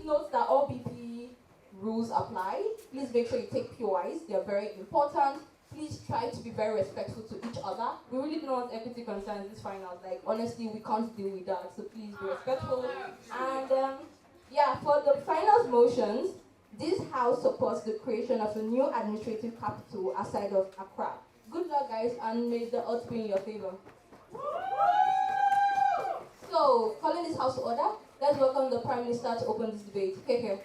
Please note that all BP rules apply. Please make sure you take POIs. They are very important. Please try to be very respectful to each other. We really don't want equity concerns this finals. Like, honestly, we can't deal with that. So please be respectful. And for the finals motions, this House supports the creation of a new administrative capital outside of Accra. Good luck, guys, and may the odds be in your favor. So, calling this House to order, let's welcome the Prime Minister to open this debate. Okay.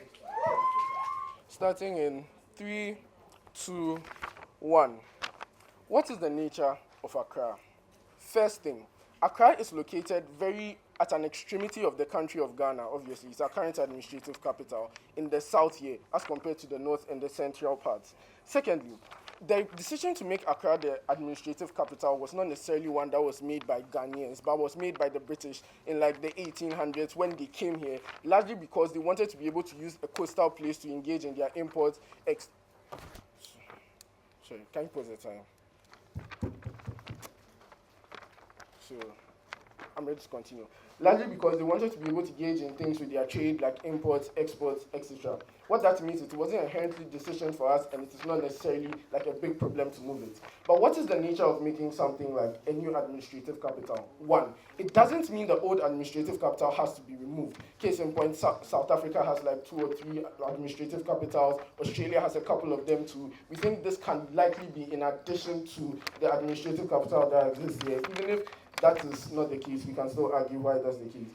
Starting in 3, 2, 1. What is the nature of Accra? First thing, Accra is located at an extremity of the country of Ghana, obviously. It's our current administrative capital in the south here, as compared to the north and the central parts. Secondly, the decision to make Accra the administrative capital was not necessarily one that was made by Ghanaians, but was made by the British in like the 1800s when they came here, largely because they wanted to be able to use a coastal place to engage in their imports. Sorry, can you pause the time? So, I'm ready to continue. Largely because they wanted to be able to engage in things with their trade, like imports, exports, etc. What that means is it wasn't inherently a decision for us, and it is not necessarily like a big problem to move it. But what is the nature of making something like a new administrative capital? One, it doesn't mean the old administrative capital has to be removed. Case in point, South Africa has like 2 or 3 administrative capitals. Australia has a couple of them too. We think this can likely be in addition to the administrative capital that exists here. Even if that is not the case, we can still argue why that's the case.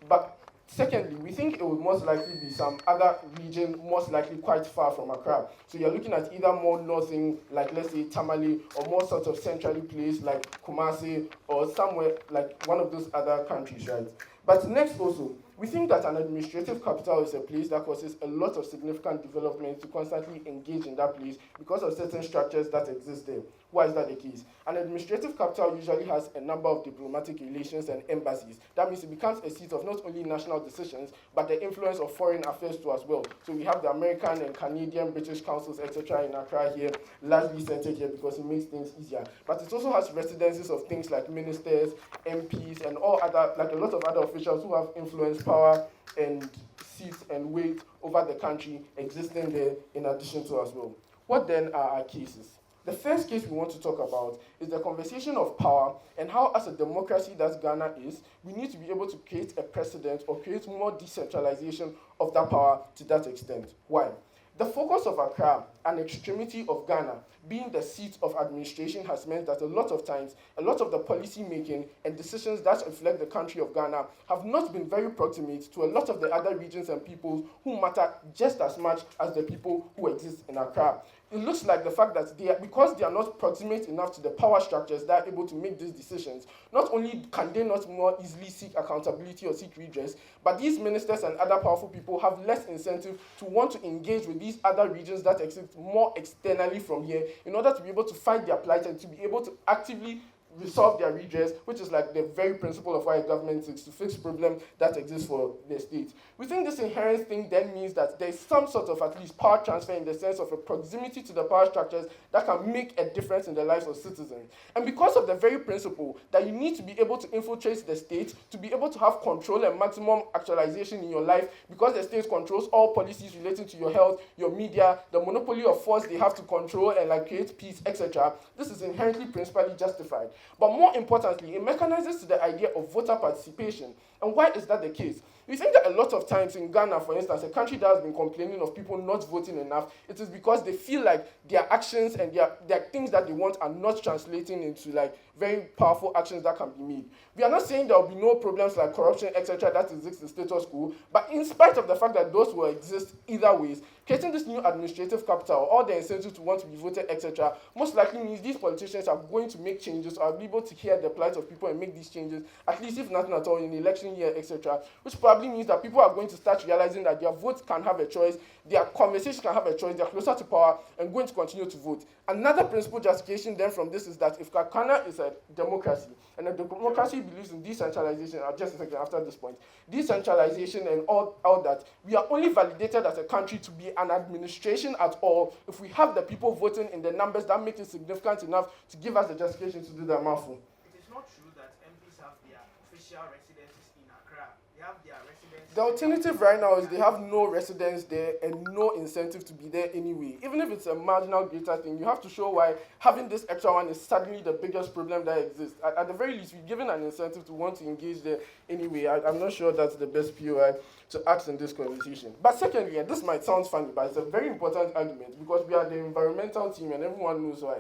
But secondly, we think it would most likely be some other region, most likely quite far from Accra. So you're looking at either more northern, like let's say Tamale, or more sort of centrally placed, like Kumasi, or somewhere like one of those other countries, right? But next also, we think that an administrative capital is a place that causes a lot of significant development to constantly engage in that place because of certain structures that exist there. Why is that the case? An administrative capital usually has a number of diplomatic relations and embassies. That means it becomes a seat of not only national decisions, but the influence of foreign affairs too as well. So we have the American and Canadian, British councils, etc. in Accra here, largely centered here because it makes things easier. But it also has residences of things like ministers, MPs, and all other, like a lot of other officials who have influence, power, and seats and weight over the country existing there in addition to as well. What then are our cases? The first case we want to talk about is the conversation of power and how, as a democracy that Ghana is, we need to be able to create a precedent or create more decentralization of that power to that extent. Why? The focus of Accra, an extremity of Ghana, being the seat of administration, has meant that a lot of times, a lot of the policy making and decisions that reflect the country of Ghana have not been very proximate to a lot of the other regions and peoples who matter just as much as the people who exist in Accra. It looks like the fact that because they are not proximate enough to the power structures that are able to make these decisions, not only can they not more easily seek accountability or seek redress, but these ministers and other powerful people have less incentive to want to engage with these other regions that exist more externally from here in order to be able to fight their plight and to be able to actively resolve their redress, which is like the very principle of why a government seeks to fix problems that exist for the state. We think this inherent thing then means that there is some sort of at least power transfer in the sense of a proximity to the power structures that can make a difference in the lives of citizens. And because of the very principle that you need to be able to infiltrate the state, to be able to have control and maximum actualization in your life, because the state controls all policies relating to your health, your media, the monopoly of force they have to control and like create peace, etc. This is inherently principally justified. But more importantly, it mechanizes to the idea of voter participation. And why is that the case? We think that a lot of times in Ghana, for instance, a country that has been complaining of people not voting enough, it is because they feel like their actions and their things that they want are not translating into like very powerful actions that can be made. We are not saying there will be no problems like corruption, etc., that exist in status quo, but in spite of the fact that those will exist either ways, creating this new administrative capital, all the incentive to want to be voted, etc., most likely means these politicians are going to make changes or are able to hear the plight of people and make these changes, at least if nothing at all in the election year, etc., which probably means that people are going to start realizing that their votes can have a choice, their conversation can have a choice, they're closer to power and going to continue to vote. Another principal justification then from this is that if Ghana is a democracy, and a democracy believes in decentralization, just a second after this point, decentralization and all that, we are only validated as a country to be an administration at all if we have the people voting in the numbers that make it significant enough to give us the justification to do that, Marfo. It is not true that MPs have their official residences in Accra. They have their residents. The alternative right now is they have no residence there and no incentive to be there anyway. Even if it's a marginal greater thing, you have to show why having this extra one is suddenly the biggest problem that exists. At the very least, we've given an incentive to want to engage there anyway. I'm not sure that's the best POI to ask in this conversation. But secondly, and this might sound funny, but it's a very important argument because we are the environmental team and everyone knows why.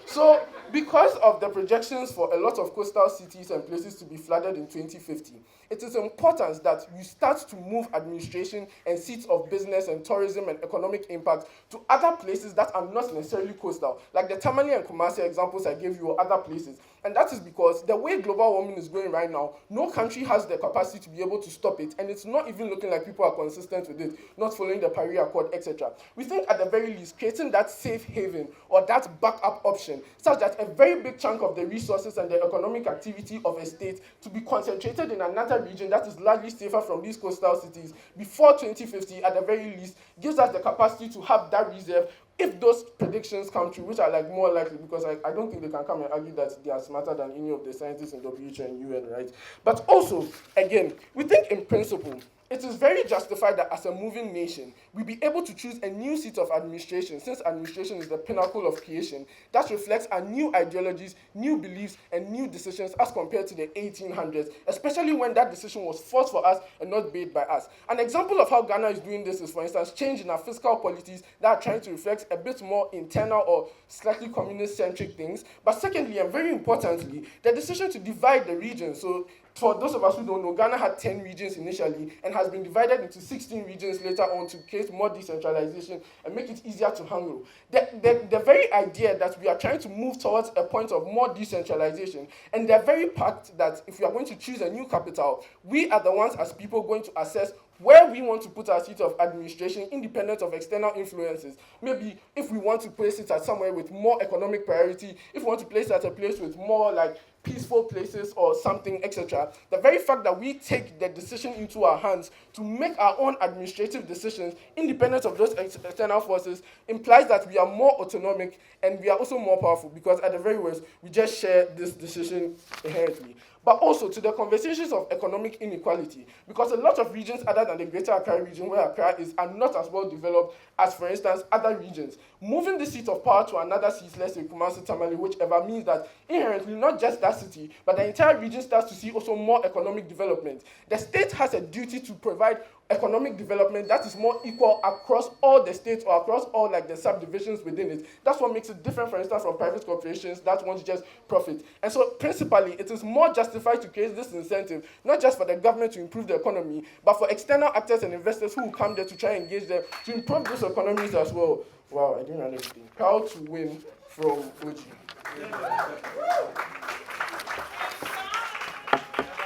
So, because of the projections for a lot of coastal cities and places to be flooded in 2050, it is important that you start to move administration and seats of business and tourism and economic impact to other places that are not necessarily coastal, like the Tamale and Kumasi examples I gave you or other places. And that is because the way global warming is going right now, no country has the capacity to be able to stop it, and it's not even looking like people are consistent with it, not following the Paris Accord, etc. We think at the very least, creating that safe haven or that backup option, such that a very big chunk of the resources and the economic activity of a state to be concentrated in another region that is largely safer from these coastal cities before 2050, at the very least, gives us the capacity to have that reserve if those predictions come true, which are like more likely, because I don't think they can come and argue that they are smarter than any of the scientists in WHO and UN, right? But also, again, we think in principle, it is very justified that as a moving nation, we be able to choose a new seat of administration, since administration is the pinnacle of creation, that reflects our new ideologies, new beliefs, and new decisions as compared to the 1800s, especially when that decision was forced for us and not made by us. An example of how Ghana is doing this is, for instance, change in our fiscal policies that are trying to reflect a bit more internal or slightly communist-centric things. But secondly, and very importantly, the decision to divide the region. So for those of us who don't know, Ghana had 10 regions initially and has been divided into 16 regions later on to create more decentralization and make it easier to handle. The very idea that we are trying to move towards a point of more decentralization, and the very fact that if we are going to choose a new capital, we are the ones as people going to assess where we want to put our seat of administration independent of external influences. Maybe if we want to place it at somewhere with more economic priority, if we want to place it at a place with more like peaceful places or something, etc. The very fact that we take the decision into our hands to make our own administrative decisions independent of those external forces implies that we are more autonomic and we are also more powerful, because at the very worst, we just share this decision inherently. But also to the conversations of economic inequality, because a lot of regions other than the Greater Accra region, where Accra is, are not as well developed as, for instance, other regions. Moving the seat of power to another seat, let's say Kumasi, Tamale, whichever, means that inherently not just that city, but the entire region starts to see also more economic development. The state has a duty to provide economic development that is more equal across all the states or across all like the subdivisions within it. That's what makes it different, for instance, from private corporations that want just profit. And so principally, it is more justified to create this incentive, not just for the government to improve the economy, but for external actors and investors who will come there to try and engage them to improve those economies as well. Wow, I didn't run everything. Proud to win from Oji.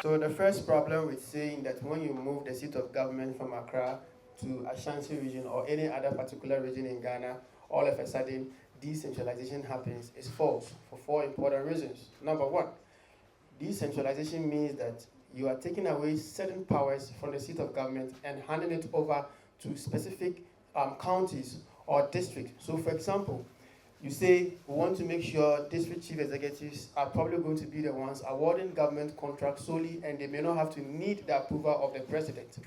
So the first problem with saying that when you move the seat of government from Accra to Ashanti region or any other particular region in Ghana, all of a sudden decentralization happens is false for 4 important reasons. Number one, decentralization means that you are taking away certain powers from the seat of government and handing it over to specific counties or districts. So for example, you say we want to make sure district chief executives are probably going to be the ones awarding government contracts solely, and they may not have to need the approval of the president.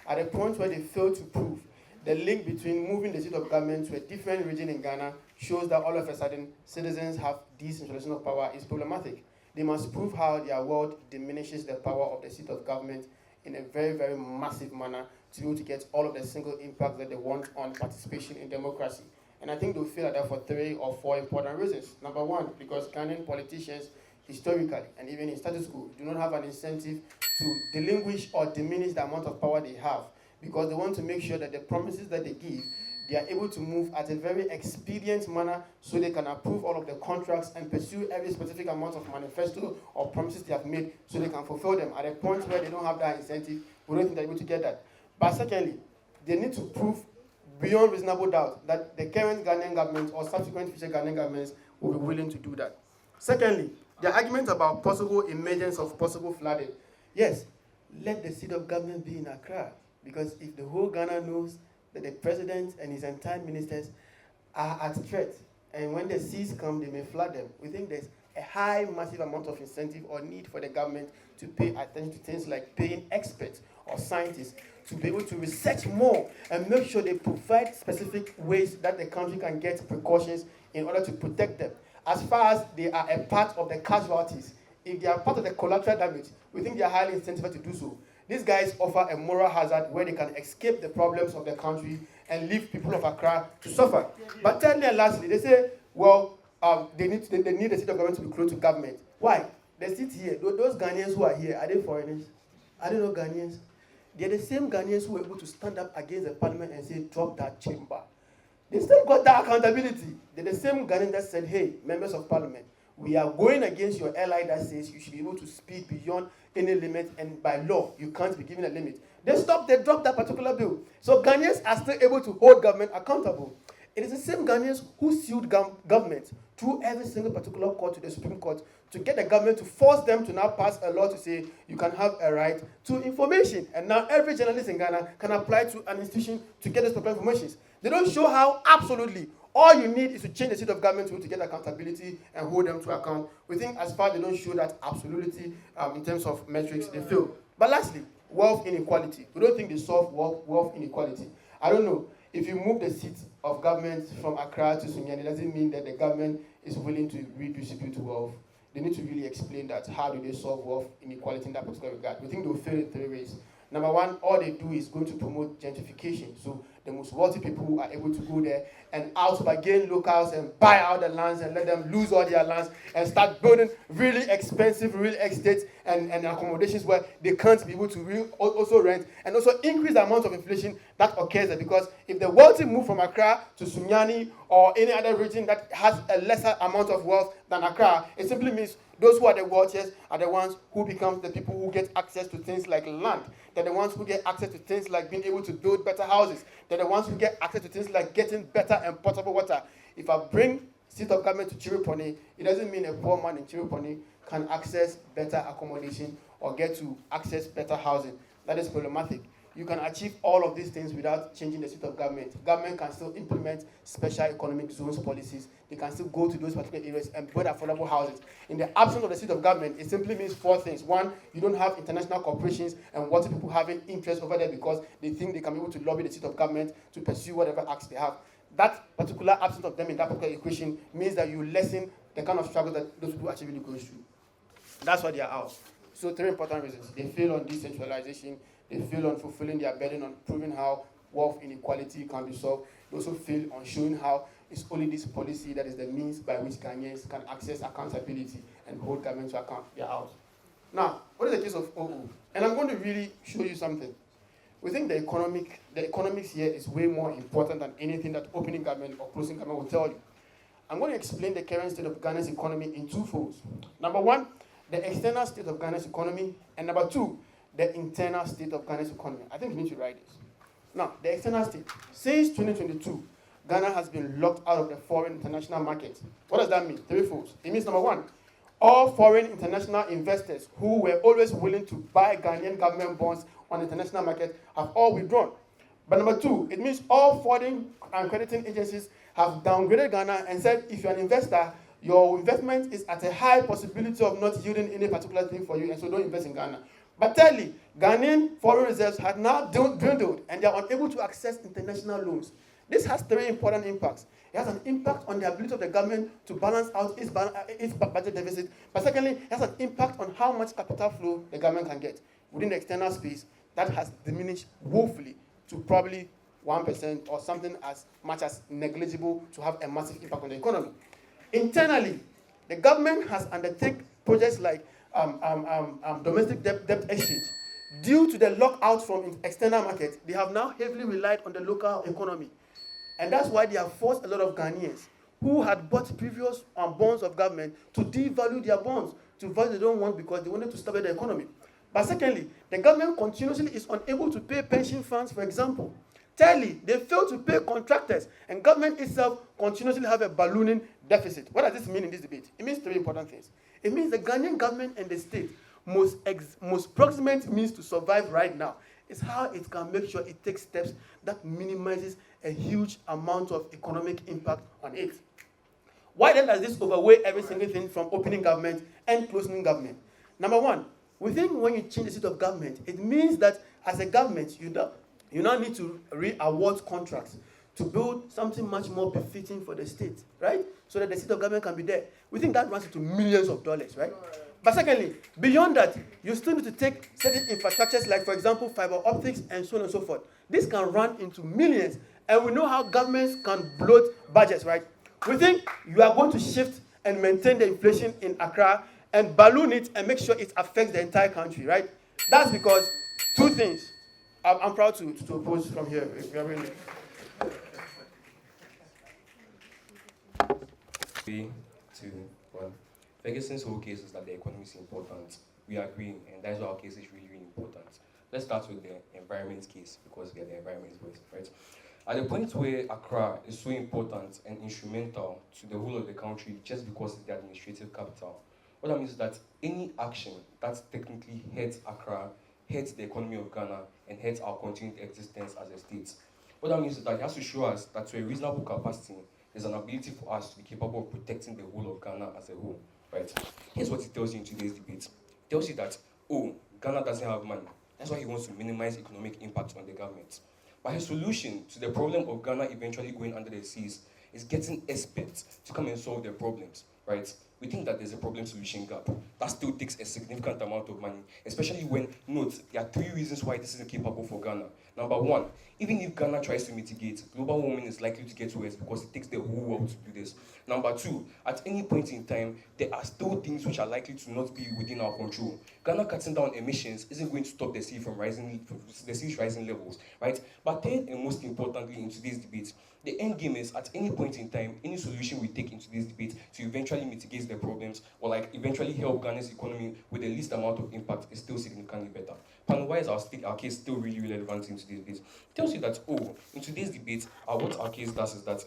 At a point where they fail to prove the link between moving the seat of government to a different region in Ghana shows that all of a sudden citizens have decentralization of power is problematic. They must prove how their award diminishes the power of the seat of government in a very, very massive manner to be able to get all of the single impact that they want on participation in democracy. And I think they'll feel like that for 3 or 4 important reasons. Number one, because Ghanaian politicians historically and even in status quo do not have an incentive to delinquish or diminish the amount of power they have, because they want to make sure that the promises that they give, they are able to move at a very expedient manner so they can approve all of the contracts and pursue every specific amount of manifesto or promises they have made so they can fulfill them. At a point where they don't have that incentive, we don't think they're able to get that. But secondly, they need to prove beyond reasonable doubt that the current Ghanaian government or subsequent future Ghanaian governments will be willing to do that. Secondly, the argument about possible emergence of possible flooding. Yes, let the seat of government be in Accra, because if the whole Ghana knows that the president and his entire ministers are at threat, and when the seas come, they may flood them, we think there's a high, massive amount of incentive or need for the government to pay attention to things like paying experts or scientists to be able to research more and make sure they provide specific ways that the country can get precautions in order to protect them. As far as they are a part of the casualties, if they are part of the collateral damage, we think they are highly incentivized to do so. These guys offer a moral hazard where they can escape the problems of the country and leave people of Accra to suffer. But thirdly and lastly, they say, well, they need the seat of government to be close to government. Why? They sit here. Those Ghanaians who are here, are they foreigners? Are they not Ghanaians? They're the same Ghanaians who were able to stand up against the parliament and say, drop that chamber. They still got that accountability. They're the same Ghanaians that said, hey, members of parliament, we are going against your ally that says you should be able to speak beyond any limit, and by law, you can't be given a limit. They dropped that particular bill. So Ghanaians are still able to hold government accountable. It is the same Ghanaians who sued government through every single particular court to the Supreme Court to get the government to force them to now pass a law to say you can have a right to information. And now every journalist in Ghana can apply to an institution to get those proper information. They don't show how absolutely all you need is to change the seat of government to get accountability and hold them to account. We think as far as they don't show that absolutely in terms of metrics, they fail. But lastly, wealth inequality. We don't think they solve wealth inequality. I don't know. If you move the seat of government from Accra to Sunyani, it doesn't mean that the government is willing to redistribute wealth. They need to really explain that. How do they solve wealth inequality in that particular regard? We think they'll fail in 3 ways. Number one, all they do is going to promote gentrification. So the most wealthy people are able to go there and out-bargain locals and buy out the lands and let them lose all their lands and start building really expensive real estate and accommodations where they can't be able to also rent, and also increase the amount of inflation that occurs there. Because if the wealthy move from Accra to Sunyani or any other region that has a lesser amount of wealth than Accra, it simply means those who are the wealthiest are the ones who become the people who get access to things like land. They're the ones who get access to things like being able to build better houses. They're the ones who get access to things like getting better and potable water. If I bring seat of government to Chiriponi, it doesn't mean a poor man in Chiriponi can access better accommodation or get to access better housing. That is problematic. You can achieve all of these things without changing the seat of government. Government can still implement special economic zones policies. They can still go to those particular areas and build affordable houses. In the absence of the seat of government, it simply means 4 things. One, you don't have international corporations and wealthy people having interest over there because they think they can be able to lobby the seat of government to pursue whatever acts they have. That particular absence of them in that particular equation means that you lessen the kind of struggle that those people actually really go through. That's why they are out. So 3 important reasons. They fail on decentralization. They fail on fulfilling their burden on proving how wealth inequality can be solved. They also fail on showing how it's only this policy that is the means by which Ghanaians can access accountability and hold government to account. They are out. Now, what is the case of OO? And I'm going to really show you something. We think the economics here is way more important than anything that opening government or closing government will tell you. I'm going to explain the current state of Ghana's economy in 2 folds. Number 1, the external state of Ghana's economy, and number 2, the internal state of Ghana's economy. I think we need to write this. Now, the external state. Since 2022, Ghana has been locked out of the foreign international market. What does that mean? 3 folds. It means, number 1, all foreign international investors who were always willing to buy Ghanaian government bonds on the international market have all withdrawn. But number 2, it means all foreign accrediting agencies have downgraded Ghana and said, if you're an investor, your investment is at a high possibility of not yielding any particular thing for you, and so don't invest in Ghana. But thirdly, Ghanaian foreign reserves have now dwindled and they are unable to access international loans. This has 3 important impacts. It has an impact on the ability of the government to balance out its budget deficit. But secondly, it has an impact on how much capital flow the government can get. Within the external space, that has diminished woefully to probably 1% or something as much as negligible to have a massive impact on the economy. Internally, the government has undertaken projects like domestic debt exchange. Due to the lockout from external market, they have now heavily relied on the local economy. And that's why they have forced a lot of Ghanaians who had bought previous bonds of government to devalue their bonds to value they don't want because they wanted to stabilize the economy. But secondly, the government continuously is unable to pay pension funds, for example. Thirdly, they fail to pay contractors, and government itself continuously have a ballooning deficit. What does this mean in this debate? It means 3 important things. It means the Ghanaian government and the state most proximate means to survive right now is how it can make sure it takes steps that minimizes a huge amount of economic impact on it. Why then does this overweigh every single thing from opening government and closing government? Number 1, we think when you change the seat of government, it means that as a government, you now need to re-award contracts to build something much more befitting for the state, right? So that the seat of government can be there. We think that runs into millions of dollars, right? But secondly, beyond that, you still need to take certain infrastructures like, for example, fiber optics and so on and so forth. This can run into millions, and we know how governments can bloat budgets, right? We think you are going to shift and maintain the inflation in Accra and balloon it and make sure it affects the entire country, right? That's because two things. I'm proud to oppose from here. If you're really... 3, 2, 1. Ferguson's whole case is that the economy is important. We agree, and that's why our case is really, really important. Let's start with the environment case, because we are the environment voice, right? At the point where Accra is so important and instrumental to the whole of the country just because it's the administrative capital, what that means is that any action that technically hurts Accra, hurts the economy of Ghana, and hurts our continued existence as a state. What that means is that it has to show us that to a reasonable capacity, there's an ability for us to be capable of protecting the whole of Ghana as a whole, right? Here's what it tells you in today's debate. It tells you that, oh, Ghana doesn't have money. That's why he wants to minimize economic impact on the government. But his solution to the problem of Ghana eventually going under the seas is getting experts to come and solve their problems, right? We think that there's a problem-solution gap. That still takes a significant amount of money, especially when, note, there are 3 reasons why this isn't capable for Ghana. Number 1, even if Ghana tries to mitigate, global warming is likely to get worse because it takes the whole world to do this. Number 2, at any point in time, there are still things which are likely to not be within our control. Ghana cutting down emissions isn't going to stop the sea from rising, the sea's rising levels, right? But third and most importantly in today's debate, the end game is at any point in time, any solution we take into this debate to eventually mitigate the problems or like eventually help Ghana's economy with the least amount of impact is still significantly better. And why is our case still really relevant in today's debate? It tells you that, oh, in today's debate, what our case does is that,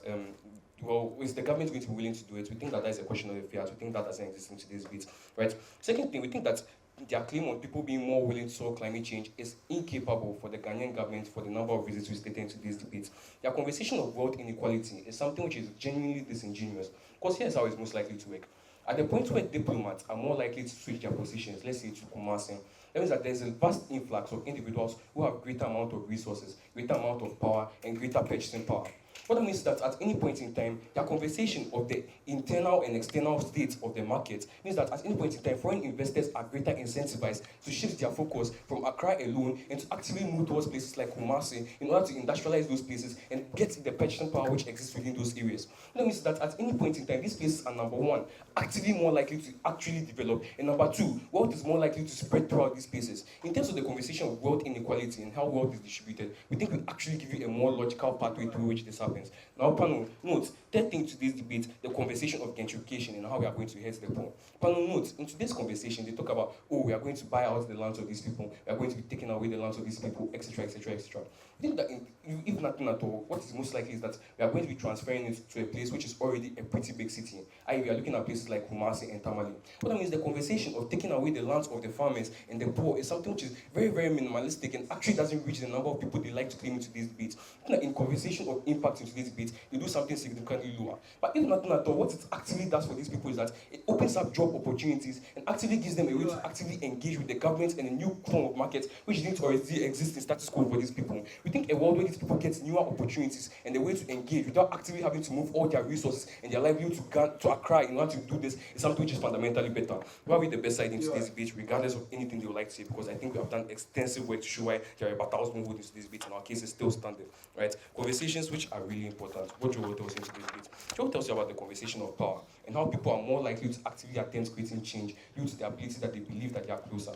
well, is the government going to be willing to do it? We think that is a question of affairs. We think that doesn't exist in today's debate, right? Second thing, we think that their claim on people being more willing to solve climate change is incapable for the Ghanaian government for the number of reasons we stated in today's debate. Their conversation of wealth inequality is something which is genuinely disingenuous, because here's how it's most likely to work. At the point where diplomats are more likely to switch their positions, let's say to Kumasi, that means that there's a vast influx of individuals who have greater amount of resources, greater amount of power, and greater purchasing power. What that means is that at any point in time, their conversation of the internal and external state of the market means that at any point in time, foreign investors are greater incentivized to shift their focus from Accra alone and to actively move towards places like Kumasi in order to industrialize those places and get the purchasing power which exists within those areas. What that means is that at any point in time, these places are, number 1, actively more likely to actually develop, and number 2, wealth is more likely to spread throughout these places. In terms of the conversation of wealth inequality and how wealth is distributed, we think we actually give you a more logical pathway through which this happens. Now, panel, note, third thing to this debate, the conversation of gentrification and how we are going to hurt the poor. Panel, note, in today's conversation, they talk about, oh, we are going to buy out the lands of these people, we are going to be taking away the lands of these people, etc., etc., etc. I think that if nothing at all, what is most likely is that we are going to be transferring it to a place which is already a pretty big city. We are looking at places like Kumasi and Tamale. What that means, the conversation of taking away the lands of the farmers and the poor is something which is very, very minimalistic and actually doesn't reach the number of people they like to claim into this debate. In conversation of impact into this debate, they do something significantly lower. But if nothing at all, what it actually does for these people is that it opens up job opportunities and actually gives them a way to actively engage with the government and a new form of market which didn't already exist in status quo for these people. We think a world where these people get newer opportunities and a way to engage without actively having to move all their resources and their livelihood to Accra in order to do this is something which is fundamentally better. Why are we the best side in today's debate, regardless of anything they would like to say, because I think we have done extensive work to show why there are battles being held in today's debate and our case is still standing, right? Conversations which are really important. What Joe tells you in today's debate. Joe tells you about the conversation of power and how people are more likely to actively attempt creating change due to the ability that they believe that they are closer.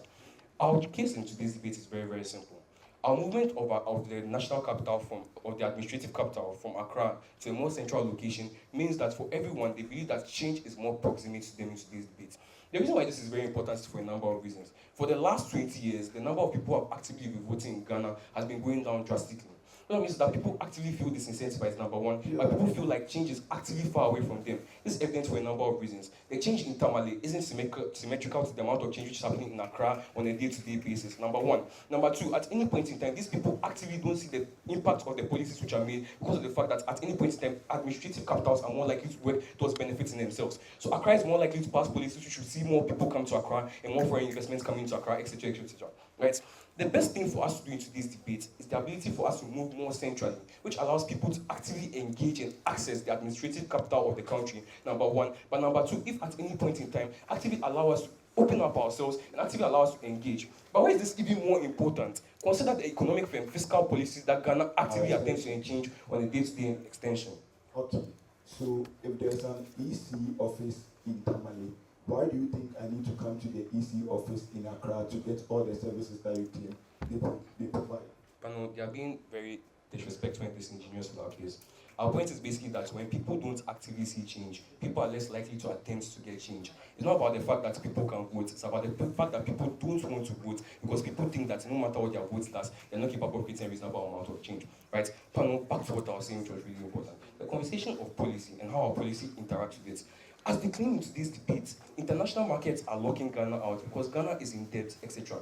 Our case in today's debate is very, very simple. Our movement of the national capital or the administrative capital from Accra to a more central location means that for everyone, they believe that change is more proximate to them in today's debate. The reason why this is very important is for a number of reasons. For the last 20 years, the number of people who have actively been voting in Ghana has been going down drastically. That means that people actively feel disincentivized, number 1, but people feel like change is actively far away from them. This is evident for a number of reasons. The change in Tamale isn't symmetrical to the amount of change which is happening in Accra on a day-to-day basis, number 1. Number 2, at any point in time, these people actively don't see the impact of the policies which are made because of the fact that at any point in time, administrative capitals are more likely to work towards benefiting themselves. So Accra is more likely to pass policies which should see more people come to Accra and more foreign investments coming to Accra, etc., etc., etc. right? The best thing for us to do into this debate is the ability for us to move more centrally, which allows people to actively engage and access the administrative capital of the country, number one. But number two, if at any point in time, actively allow us to open up ourselves and actively allow us to engage. But why is this even more important? Consider the economic and fiscal policies that Ghana actively attempts to change on a day-to-day extension. Okay, so if there's an EC office in Tamale, why do you think I need to come to the EC office in Accra to get all the services that you claim they provide? Panel, they are being very disrespectful and disingenuous with our case. Our point is basically that when people don't actively see change, people are less likely to attempt to get change. It's not about the fact that people can vote, it's about the fact that people don't want to vote because people think that no matter what their vote does, they're not capable of creating a reasonable amount of change. Right? Panel, back to what I was saying, which was really important. The conversation of policy and how our policy interacts with it. As we claim into this debate, international markets are locking Ghana out because Ghana is in debt, etc.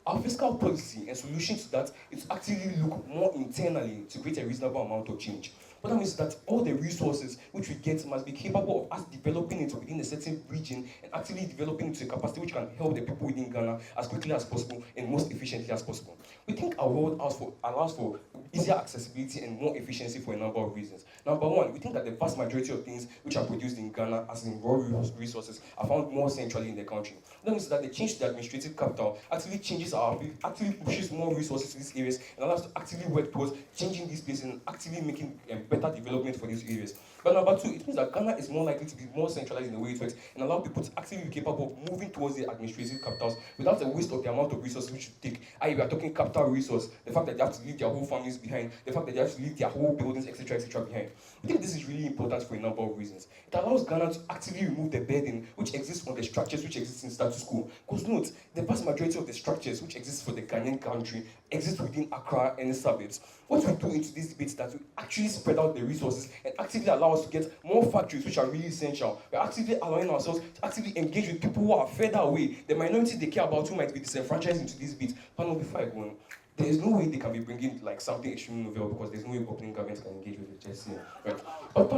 Our fiscal policy and solution to that is to actually look more internally to create a reasonable amount of change. What that means is that all the resources which we get must be capable of us developing it within a certain region and actually developing it to a capacity which can help the people within Ghana as quickly as possible and most efficiently as possible. We think our world allows for easier accessibility and more efficiency for a number of reasons. Number one, we think that the vast majority of things which are produced in Ghana, as in raw resources, are found more centrally in the country. That means that the change to the administrative capital actually pushes more resources to these areas and allows us to actively work towards changing these places and actively making better development for these areas. But number two, it means that Ghana is more likely to be more centralized in the way it works and allow people to actually be capable of moving towards the administrative capitals without the waste of the amount of resources which should take. We are talking capital resource, the fact that they have to leave their whole families behind, the fact that they have to leave their whole buildings, etc., behind. We think this is really important for a number of reasons. It allows Ghana to actively remove the burden which exists on the structures which exist in status quo. Because note, the vast majority of the structures which exist for the Ghanaian country exist within Accra and the suburbs. What we do into this debate is that we actually spread out the resources and actively allow us to get more factories which are really essential. We're actively allowing ourselves to actively engage with people who are further away, the minorities they care about who might be disenfranchised into this debate. Panel, before I go on, there is no way they can be bringing like something extremely novel because there's no way opening governments can engage with it just here, right? But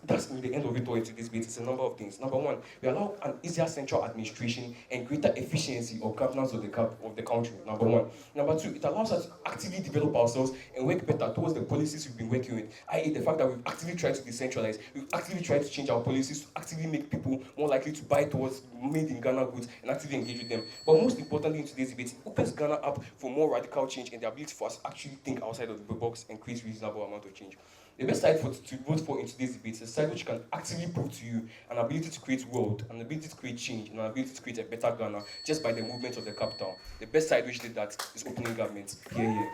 that's in the end of it all into this debate. It's a number of things. Number one, we allow an easier central administration and greater efficiency of governance of the country. Number one. Number two, it allows us to actively develop ourselves and work better towards the policies we've been working with. I.e., the fact that we've actively tried to decentralize, we've actively tried to change our policies to actively make people more likely to buy towards made in Ghana goods and actively engage with them. But most importantly in today's debate, it opens Ghana up for more radical change and the ability for us to actually think outside of the box and create reasonable amount of change. The best side to vote for in today's debate is a side which can actively prove to you an ability to create wealth, an ability to create change, and an ability to create a better Ghana just by the movement of the capital. The best side which did that is opening government. Here.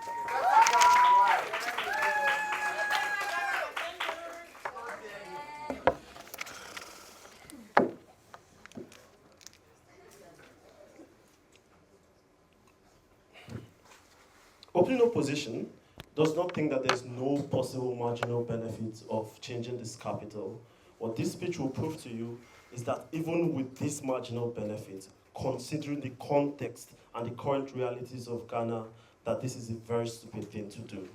Opening opposition does not think that there's no possible marginal benefits of changing this capital. What this speech will prove to you is that even with this marginal benefit, considering the context and the current realities of Ghana, that this is a very stupid thing to do.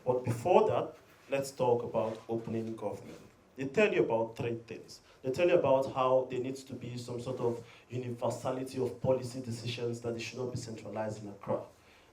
But before that, let's talk about opening government. They tell you about three things. They tell you about how there needs to be some sort of universality of policy decisions, that they should not be centralized in Accra.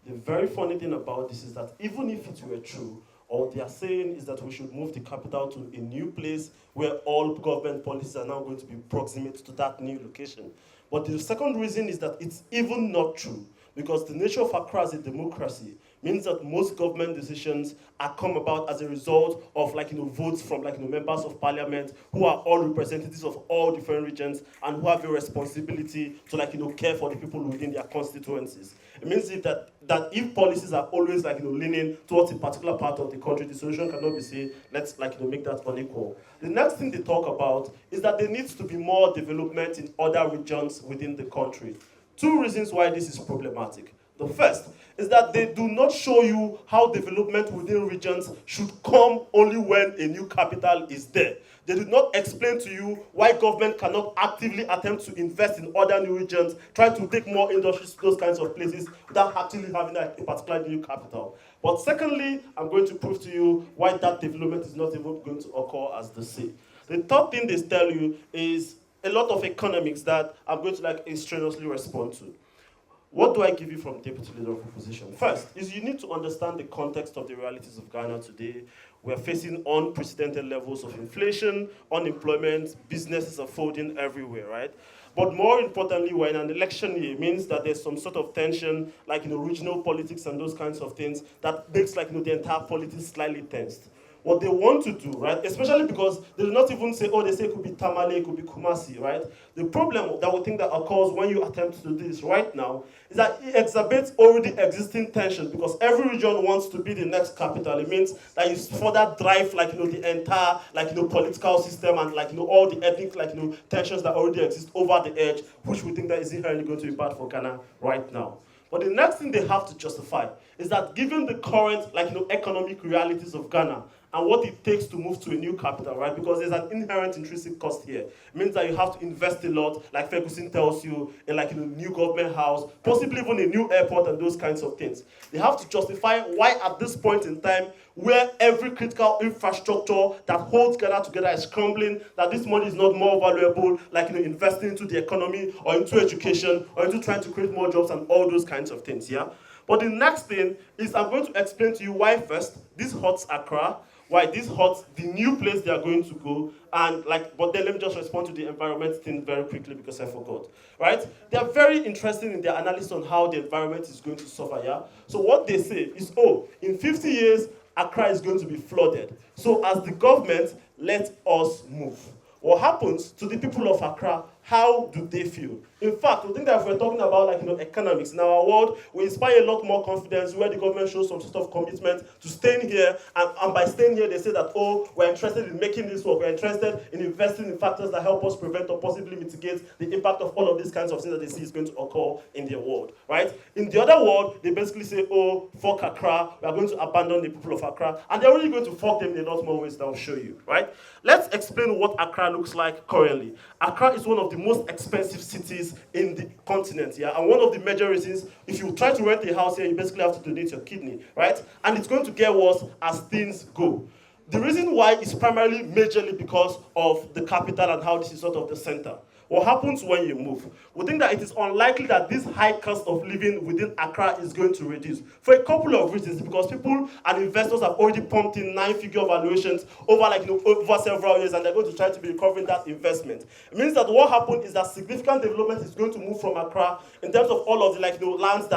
The very funny thing about this is that even if it were true, all they are saying is that we should move the capital to a new place where all government policies are now going to be proximate to that new location. But the second reason is that it's even not true, because the nature of Accra as a democracy means that most government decisions are come about as a result of votes from members of parliament who are all representatives of all different regions and who have a responsibility to care for the people within their constituencies. It means that if policies are always leaning towards a particular part of the country, the solution cannot be say let's make that unequal. The next thing they talk about is that there needs to be more development in other regions within the country. Two reasons why this is problematic. The first is that they do not show you how development within regions should come only when a new capital is there. They do not explain to you why government cannot actively attempt to invest in other new regions, try to take more industries to those kinds of places without actually having a particular new capital. But secondly, I'm going to prove to you why that development is not even going to occur as they say. The third thing they tell you is a lot of economics that I'm going to strenuously respond to. What do I give you from Deputy Leader of Opposition? First, is you need to understand the context of the realities of Ghana today. We're facing unprecedented levels of inflation, unemployment, businesses are folding everywhere, right? But more importantly, we're in an election year. It means that there's some sort of tension, like regional politics and those kinds of things, that makes the entire politics slightly tensed. What they want to do, right, especially because they do not even say, they say it could be Tamale, it could be Kumasi, right? The problem that we think that occurs when you attempt to do this right now is that it exacerbates already existing tension, because every region wants to be the next capital. It means that you further drive the entire political system and all the ethnic tensions that already exist over the edge, which we think that is inherently going to be bad for Ghana right now. But the next thing they have to justify is that given the current economic realities of Ghana and what it takes to move to a new capital, right? Because there's an inherent intrinsic cost here. It means that you have to invest a lot, like Furgurson tells you, in a new government house, possibly even a new airport and those kinds of things. They have to justify why at this point in time, where every critical infrastructure that holds Ghana together is crumbling, that this money is not more valuable, investing into the economy or into education or into trying to create more jobs and all those kinds of things, yeah? But the next thing is I'm going to explain to you why first this hurts Accra, why this hurts the new place they are going to go, and but then let me just respond to the environment thing very quickly because I forgot, right? They are very interested in their analysis on how the environment is going to suffer, yeah? So what they say is, in 50 years, Accra is going to be flooded. So as the government, let us move. What happens to the people of Accra? How do they feel? In fact, we think that if we're talking about economics, in our world, we inspire a lot more confidence where the government shows some sort of commitment to staying here, and by staying here, they say that, we're interested in making this work, we're interested in investing in factors that help us prevent or possibly mitigate the impact of all of these kinds of things that they see is going to occur in their world, right? In the other world, they basically say, fuck Accra, we are going to abandon the people of Accra, and they're really going to fuck them in a lot more ways that I'll show you, right? Let's explain what Accra looks like currently. Accra is one of the most expensive cities in the continent, yeah? And one of the major reasons, if you try to rent a house here, you basically have to donate your kidney, right? And it's going to get worse as things go. The reason why is primarily majorly because of the capital and how this is sort of the center. What happens when you move? We think that it is unlikely that this high cost of living within Accra is going to reduce for a couple of reasons, because people and investors have already pumped in 9-figure valuations over over several years, and they're going to try to be recovering that investment. It means that what happened is that significant development is going to move from Accra in terms of all of the lands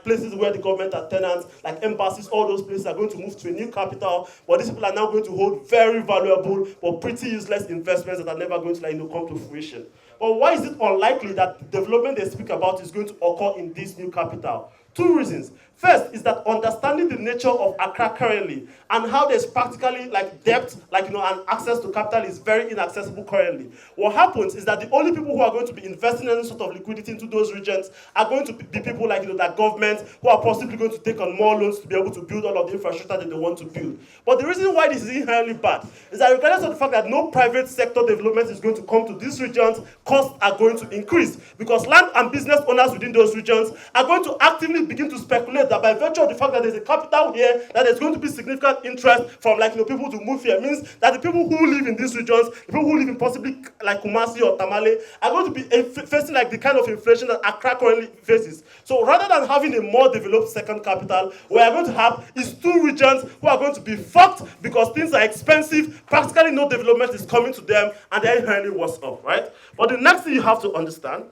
places where the government are tenants, like embassies, all those places are going to move to a new capital, but these people are now going to hold very valuable but pretty useless investments that are never going to come to fruition. But why is it unlikely that the development they speak about is going to occur in this new capital? Two reasons. First is that understanding the nature of Accra currently and how there's practically debt, and access to capital is very inaccessible currently. What happens is that the only people who are going to be investing any sort of liquidity into those regions are going to be people that government who are possibly going to take on more loans to be able to build all of the infrastructure that they want to build. But the reason why this is inherently bad is that regardless of the fact that no private sector development is going to come to these regions, costs are going to increase because land and business owners within those regions are going to actively begin to speculate that by virtue of the fact that there's a capital here, that there's going to be significant interest from people to move here. It means that the people who live in these regions, the people who live in possibly Kumasi or Tamale, are going to be facing the kind of inflation that Accra currently faces. So rather than having a more developed second capital, what we are going to have is two regions who are going to be fucked because things are expensive, practically no development is coming to them, and they're inherently worse off, right? But the next thing you have to understand,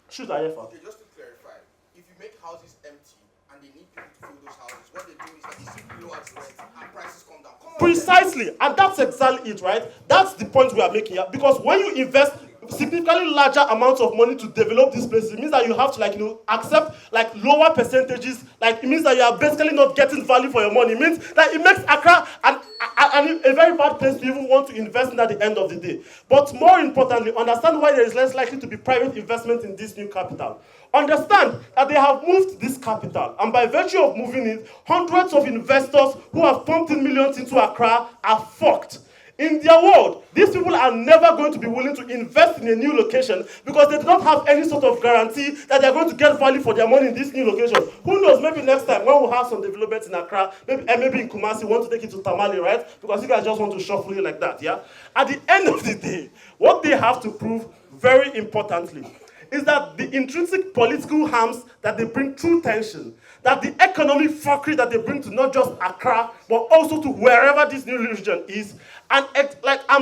shoot Ayafa. Okay, just to clarify, if you make houses empty and they need people to fill those houses, what they do is that they simply lower the rent and prices come down. Precisely, and that's exactly it, right? That's the point we are making here. Because when you invest significantly larger amounts of money to develop these places, it means that you have to accept lower percentages. It means that you are basically not getting value for your money. It means that it makes Accra a very bad place to even want to invest in at the end of the day. But more importantly, understand why there is less likely to be private investment in this new capital. Understand that they have moved this capital, and by virtue of moving it, hundreds of investors who have pumped in millions into Accra are fucked. In their world, these people are never going to be willing to invest in a new location because they do not have any sort of guarantee that they're going to get value for their money in this new location. Who knows, maybe next time when we have some developments in Accra, maybe in Kumasi, want to take it to Tamale, right? Because you guys just want to shuffle it like that, yeah? At the end of the day, what they have to prove, very importantly, is that the intrinsic political harms that they bring through tension, that the economic fuckery that they bring to not just Accra, but also to wherever this new region is, and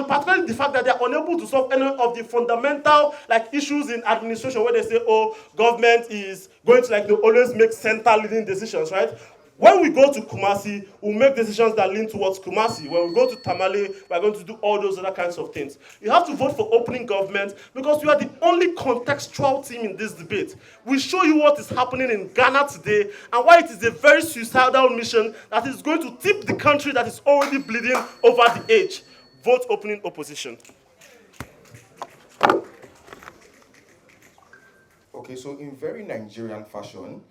particularly the fact that they are unable to solve any of the fundamental issues in administration where they say, oh, government is going to they always make center-leading decisions, right? When we go to Kumasi, we'll make decisions that lean towards Kumasi. When we go to Tamale, we're going to do all those other kinds of things. You have to vote for opening government because you are the only contextual team in this debate. We show you what is happening in Ghana today and why it is a very suicidal mission that is going to tip the country that is already bleeding over the edge. Vote opening opposition. Okay, so in very Nigerian fashion,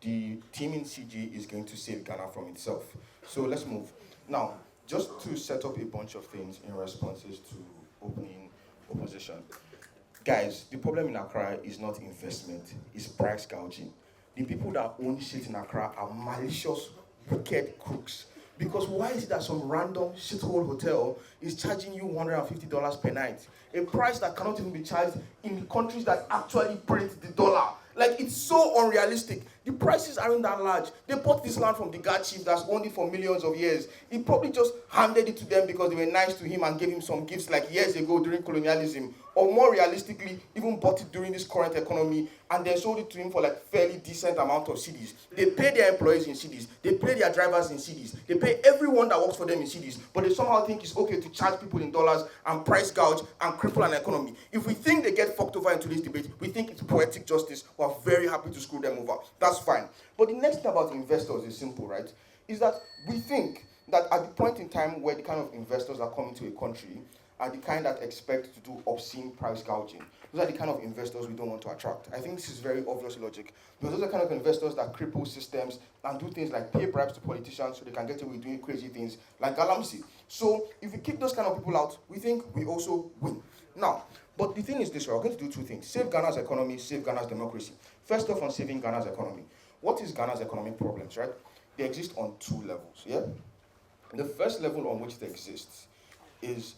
the team in CG is going to save Ghana from itself. So let's move. Now, just to set up a bunch of things in responses to opening opposition. Guys, the problem in Accra is not investment, it's price gouging. The people that own shit in Accra are malicious, wicked crooks. Because why is it that some random shithole hotel is charging you $150 per night? A price that cannot even be charged in countries that actually print the dollar. It's so unrealistic. The prices aren't that large. They bought this land from the guard chief that's owned it for millions of years. He probably just handed it to them because they were nice to him and gave him some gifts years ago during colonialism. Or more realistically, even bought it during this current economy and then sold it to him for fairly decent amount of cedis. They pay their employees in cedis. They pay their drivers in cedis. They pay everyone that works for them in cedis. But they somehow think it's okay to charge people in dollars and price gouge and cripple an economy. If we think they get fucked over in today's debate, we think it's poetic justice. We're very happy to screw them over. That's fine. But the next thing about investors is simple, right? Is that we think that at the point in time where the kind of investors are coming to a country are the kind that expect to do obscene price gouging. Those are the kind of investors we don't want to attract. I think this is very obvious logic. Because those are the kind of investors that cripple systems and do things like pay bribes to politicians so they can get away with doing crazy things like Galamsey. So if we kick those kind of people out, we think we also win. Now, but the thing is this, we're going to do two things. Save Ghana's economy, save Ghana's democracy. First off, on saving Ghana's economy. What is Ghana's economic problems, right? They exist on two levels, yeah? The first level on which they exist is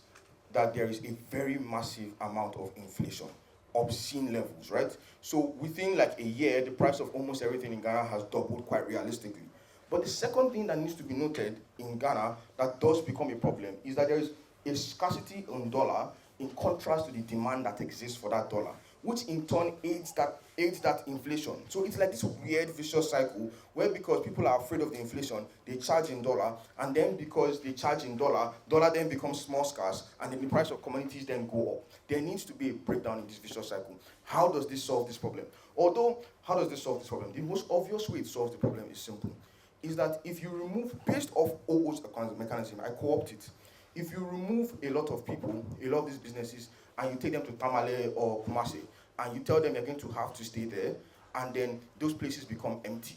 that there is a very massive amount of inflation, obscene levels, right? So within a year, the price of almost everything in Ghana has doubled quite realistically. But the second thing that needs to be noted in Ghana that does become a problem is that there is a scarcity on dollar in contrast to the demand that exists for that dollar, which in turn aids that inflation. So it's this weird vicious cycle where because people are afraid of the inflation, they charge in dollar, and then because they charge in dollar then becomes more scarce, and then the price of commodities then go up. There needs to be a breakdown in this vicious cycle. How does this solve this problem? How does this solve this problem? The most obvious way it solves the problem is simple. Is that if you remove, based off OO's mechanism, I co-opt it. If you remove a lot of people, a lot of these businesses, and you take them to Tamale or Kumasi, and you tell them you're going to have to stay there, and then those places become empty,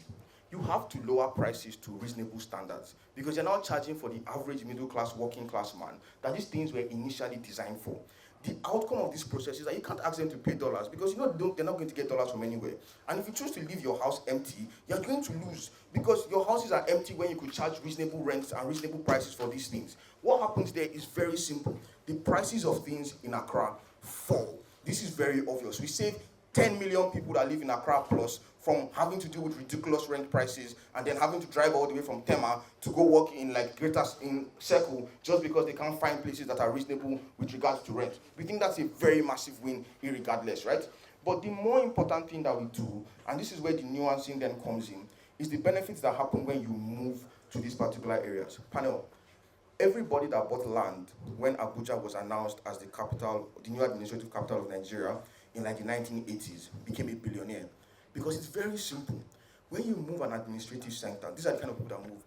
you have to lower prices to reasonable standards because you're now charging for the average middle class, working class man that these things were initially designed for. The outcome of this process is that you can't ask them to pay dollars because they're not going to get dollars from anywhere. And if you choose to leave your house empty, you're going to lose because your houses are empty when you could charge reasonable rents and reasonable prices for these things. What happens there is very simple. The prices of things in Accra fall. This is very obvious. We save 10 million people that live in Accra plus from having to deal with ridiculous rent prices and then having to drive all the way from Tema to go work in in Circle just because they can't find places that are reasonable with regards to rent. We think that's a very massive win irregardless, right? But the more important thing that we do, and this is where the nuancing then comes in, is the benefits that happen when you move to these particular areas. Panel, everybody that bought land when Abuja was announced as the capital, the new administrative capital of Nigeria in the 1980s became a billionaire. Because it's very simple. When you move an administrative center, these are the kind of people that move.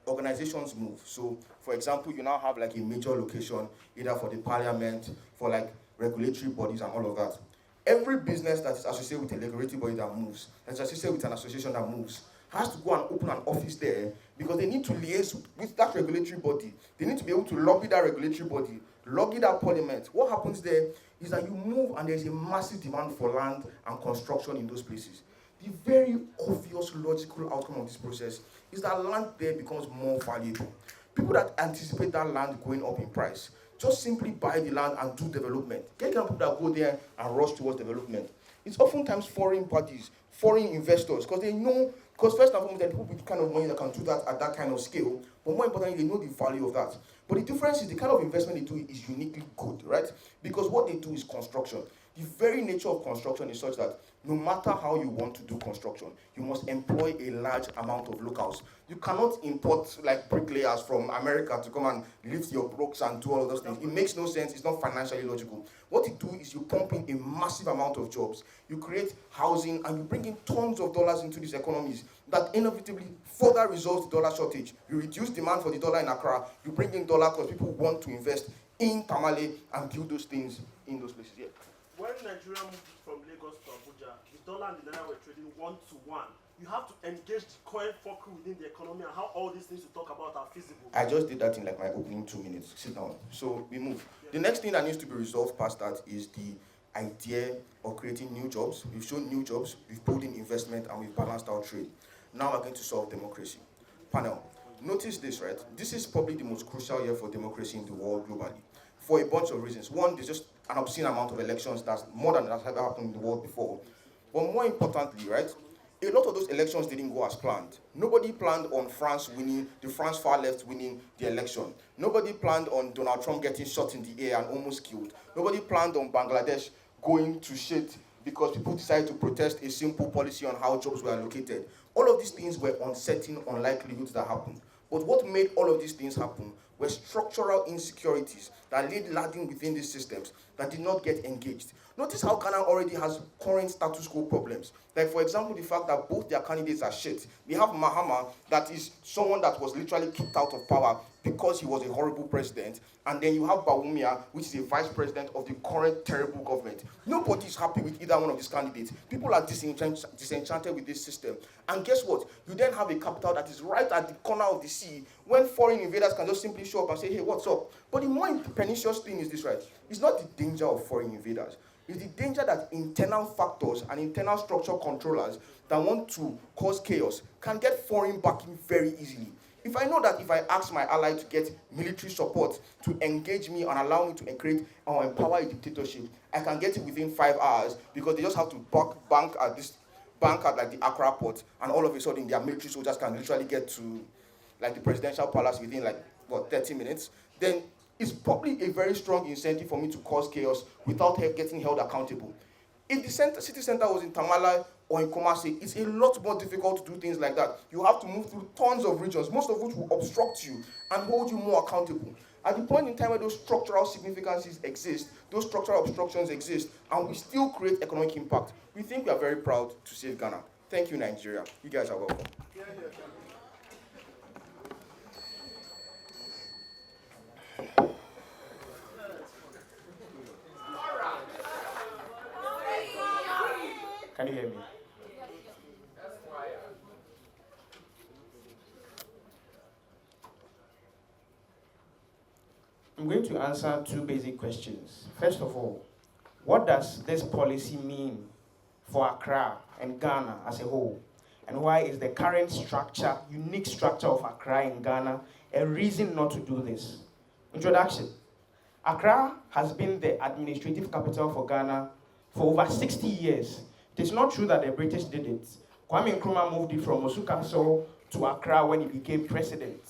Organizations move. So, for example, you now have a major location, either for the parliament, for regulatory bodies and all of that. Every business that is associated with a regulatory body that moves, that's associated with an association that moves, has to go and open an office there because they need to liaise with that regulatory body. They need to be able to lobby that regulatory body, lobby that parliament. What happens there is that you move and there's a massive demand for land and construction in those places. The very obvious logical outcome of this process is that land there becomes more valuable. People that anticipate that land going up in price just simply buy the land and do development. Get kind of people that go there and rush towards development. It's oftentimes foreign parties, foreign investors, because they know, because first and foremost, there are people with the kind of money that can do that at that kind of scale, but more importantly, they know the value of that. But the difference is the kind of investment they do is uniquely good, right? Because what they do is construction. The very nature of construction is such that no matter how you want to do construction, you must employ a large amount of locals. You cannot import like bricklayers from America to come and lift your bricks and do all of those things. It makes no sense. It's not financially logical. What you do is you pump in a massive amount of jobs. You create housing and you bring in tons of dollars into these economies that inevitably further resolves the dollar shortage. You reduce demand for the dollar in Accra. You bring in dollar because people want to invest in Tamale and build those things in those places. Yeah. When Nigeria moved from Lagos to Abuja, the dollar and the naira were trading 1-to-1. You have to engage the coin focus within the economy and how all these things you talk about are feasible. I just did that in like my opening 2 minutes. Sit down. So we move. Yeah. The next thing that needs to be resolved past that is the idea of creating new jobs. We've shown new jobs, we've pulled in investment, and we've balanced our trade. Now we're going to solve democracy. Panel, notice this, right? This is probably the most crucial year for democracy in the world globally, for a bunch of reasons. One, there's just an obscene amount of elections that's more than that's ever happened in the world before. But more importantly, right, a lot of those elections didn't go as planned. Nobody planned on France winning, the France far left winning the election. Nobody planned on Donald Trump getting shot in the air and almost killed. Nobody planned on Bangladesh going to shit because people decided to protest a simple policy on how jobs were allocated. All of these things were uncertain unlikelihoods that happened. But what made all of these things happen were structural insecurities that laid laden within these systems that did not get engaged. Notice how Ghana already has current status quo problems. Like, for example, the fact that both their candidates are shit. We have Mahama, that is someone that was literally kicked out of power because he was a horrible president. And then you have Bawumia, which is a vice president of the current terrible government. Nobody is happy with either one of these candidates. People are disenchanted with this system. And guess what? You then have a capital that is right at the corner of the sea when foreign invaders can just simply show up and say, hey, what's up? But the more pernicious thing is this, right? It's not the danger of foreign invaders. It's the danger that internal factors and internal structure controllers that want to cause chaos can get foreign backing very easily. If I know that if I ask my ally to get military support to engage me and allow me to create or empower a dictatorship, I can get it within 5 hours because they just have to bank at like the Accra port, and all of a sudden their military soldiers can literally get to like the presidential palace within like 30 minutes. Then it's probably a very strong incentive for me to cause chaos without getting held accountable. If the city center was in Tamale or in Kumasi, it's a lot more difficult to do things like that. You have to move through tons of regions, most of which will obstruct you and hold you more accountable. At the point in time where those structural significances exist, those structural obstructions exist, and we still create economic impact, we think we are very proud to save Ghana. Thank you, Nigeria. You guys are welcome. Can you hear me? I'm going to answer 2 basic questions. First of all, what does this policy mean for Accra and Ghana as a whole? And why is the current structure, unique structure of Accra in Ghana, a reason not to do this? Introduction. Accra has been the administrative capital for Ghana for over 60 years. It is not true that the British did it. Kwame Nkrumah moved it from Osu Castle to Accra when he became president.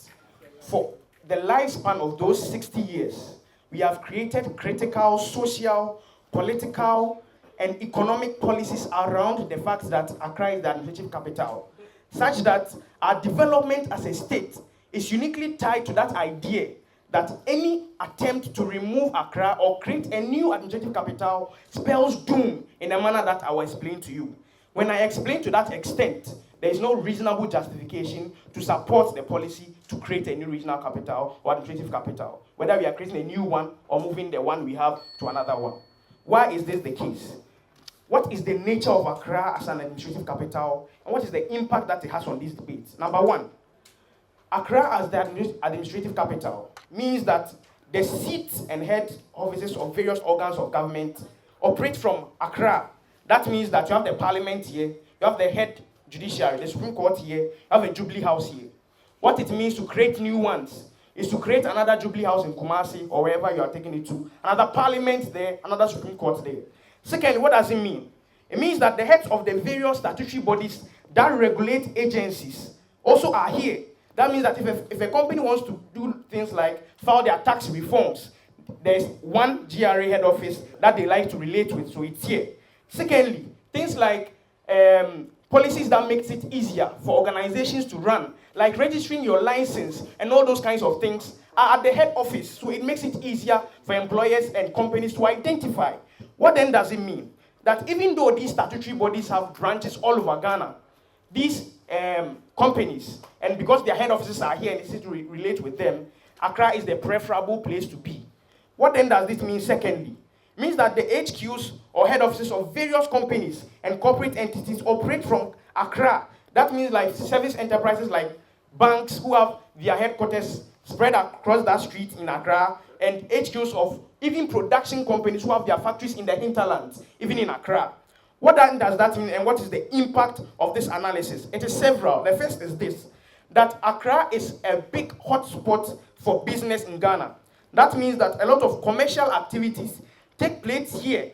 For the lifespan of those 60 years, we have created critical social, political, and economic policies around the fact that Accra is the administrative capital, such that our development as a state is uniquely tied to that idea that any attempt to remove Accra or create a new administrative capital spells doom in a manner that I will explain to you. When I explain to that extent, there is no reasonable justification to support the policy to create a new regional capital or administrative capital, whether we are creating a new one or moving the one we have to another one. Why is this the case? What is the nature of Accra as an administrative capital, and what is the impact that it has on these debates? Number one, Accra as the administrative capital means that the seats and head offices of various organs of government operate from Accra. That means that you have the parliament here, you have the head judiciary, the Supreme Court here, you have a Jubilee House here. What it means to create new ones is to create another Jubilee House in Kumasi or wherever you are taking it to, another parliament there, another Supreme Court there. Secondly, what does it mean? It means that the heads of the various statutory bodies that regulate agencies also are here. That means that if a company wants to do things like file their tax reforms, there's one GRA head office that they like to relate with, so it's here. Secondly, things like policies that makes it easier for organizations to run, like registering your license and all those kinds of things, are at the head office, so it makes it easier for employers and companies to identify. What then does it mean? That even though these statutory bodies have branches all over Ghana, these companies, and because their head offices are here and it's easy to relate with them, Accra is the preferable place to be. What then does this mean secondly? It means that the HQs or head offices of various companies and corporate entities operate from Accra. That means like service enterprises like banks who have their headquarters spread across that street in Accra, and HQs of even production companies who have their factories in the hinterlands, even in Accra. What then does that mean, and what is the impact of this analysis? It is several. The first is this, that Accra is a big hotspot for business in Ghana. That means that a lot of commercial activities take place here.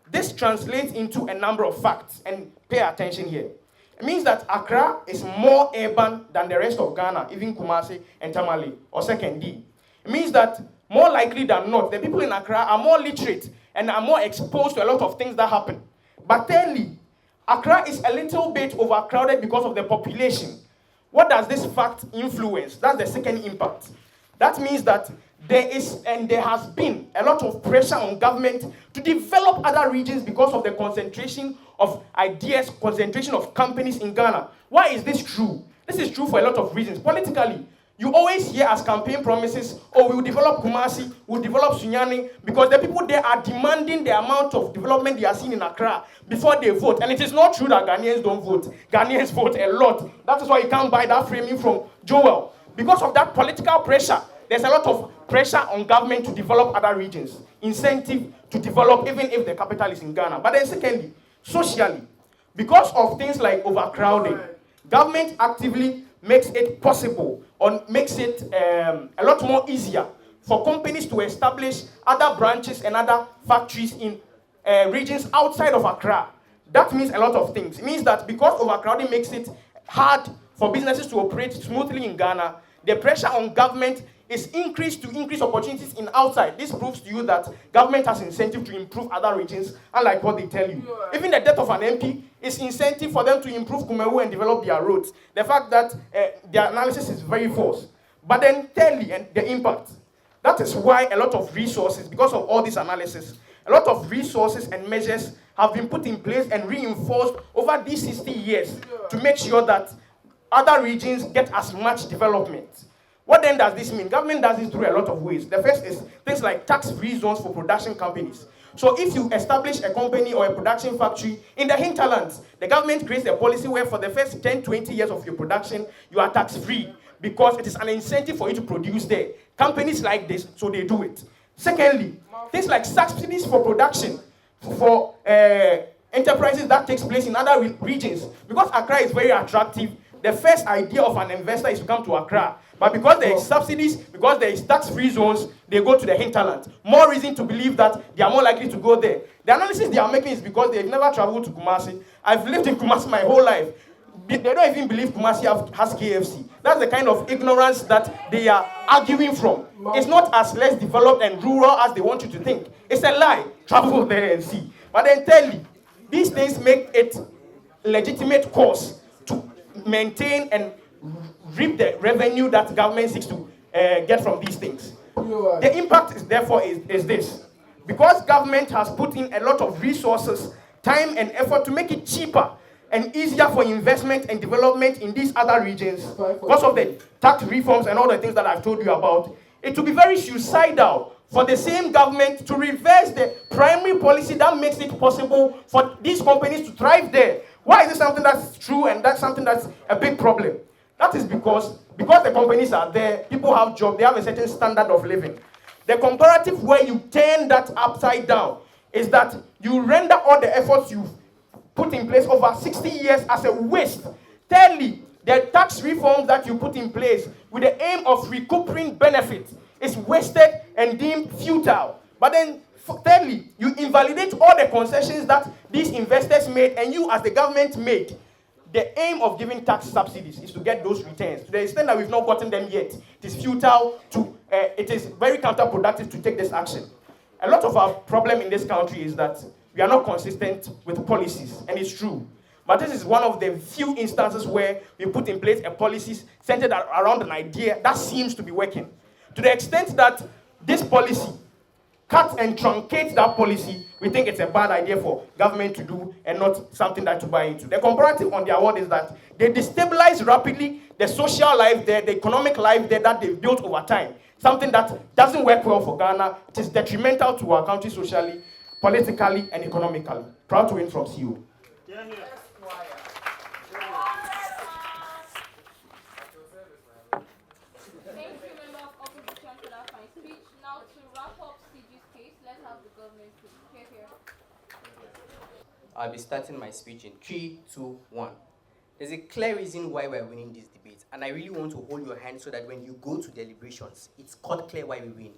This translates into a number of facts, and pay attention here. It means that Accra is more urban than the rest of Ghana, even Kumasi and Tamale, or second D. It means that more likely than not, the people in Accra are more literate and are more exposed to a lot of things that happen. But thirdly, Accra is a little bit overcrowded because of the population. What does this fact influence? That's the second impact. That means that there is and there has been a lot of pressure on government to develop other regions because of the concentration of ideas, concentration of companies in Ghana. Why is this true? This is true for a lot of reasons. Politically, you always hear as campaign promises, oh, we will develop Kumasi, we will develop Sunyani, because the people there are demanding the amount of development they are seeing in Accra before they vote. And it is not true that Ghanaians don't vote. Ghanaians vote a lot. That is why you can't buy that framing from Joel. Because of that political pressure, there's a lot of pressure on government to develop other regions. Incentive to develop even if the capital is in Ghana. But then secondly, socially, because of things like overcrowding, government actively makes it possible or makes it a lot more easier for companies to establish other branches and other factories in regions outside of Accra. That means a lot of things. It means that because overcrowding makes it hard for businesses to operate smoothly in Ghana, the pressure on government is increased to increase opportunities in outside. This proves to you that government has incentive to improve other regions, unlike what they tell you. Even the death of an MP is incentive for them to improve Kumewu and develop their roads. The fact that their analysis is very false. But then thirdly, and the impact. That is why a lot of resources, because of all this analysis, a lot of resources and measures have been put in place and reinforced over these 60 years to make sure that other regions get as much development. What then does this mean? Government does this through a lot of ways. The first is things like tax-free zones for production companies. So if you establish a company or a production factory in the hinterlands, the government creates a policy where for the first 10, 20 years of your production, you are tax-free because it is an incentive for you to produce there. Companies like this, so they do it. Secondly, things like subsidies for production for enterprises that takes place in other regions. Because Accra is very attractive, the first idea of an investor is to come to Accra. But because there is subsidies, because there is tax-free zones, they go to the hinterland. More reason to believe that they are more likely to go there. The analysis they are making is because they've never traveled to Kumasi. I've lived in Kumasi my whole life. They don't even believe Kumasi has KFC. That's the kind of ignorance that they are arguing from. It's not as less developed and rural as they want you to think. It's a lie. Travel there and see. But then tell you, these things make it legitimate cause to maintain and reap the revenue that government seeks to get from these things. The impact is therefore is this. Because government has put in a lot of resources, time and effort to make it cheaper and easier for investment and development in these other regions, because of the tax reforms and all the things that I've told you about, it will be very suicidal for the same government to reverse the primary policy that makes it possible for these companies to thrive there. Why is it something that's true and that's something that's a big problem? That is because the companies are there, people have jobs, they have a certain standard of living. The comparative where you turn that upside down is that you render all the efforts you've put in place over 60 years as a waste. Thirdly, the tax reforms that you put in place with the aim of recouping benefits is wasted and deemed futile. But then Thirdly, you invalidate all the concessions that these investors made and you as the government made. The aim of giving tax subsidies is to get those returns. To the extent that we've not gotten them yet, it is futile to, it is very counterproductive to take this action. A lot of our problem in this country is that we are not consistent with policies, and it's true. But this is one of the few instances where we put in place a policy centered around an idea that seems to be working. To the extent that this policy cuts and truncates that policy, we think it's a bad idea for government to do and not something that to buy into. The comparative on the award is that they destabilize rapidly the social life there, the economic life there that they've built over time. Something that doesn't work well for Ghana. It is detrimental to our country socially, politically, and economically. Proud to win from CU. I'll be starting my speech in 3, 2, 1. There's a clear reason why we're winning this debate, and I really want to hold your hand so that when you go to deliberations, it's quite clear why we win.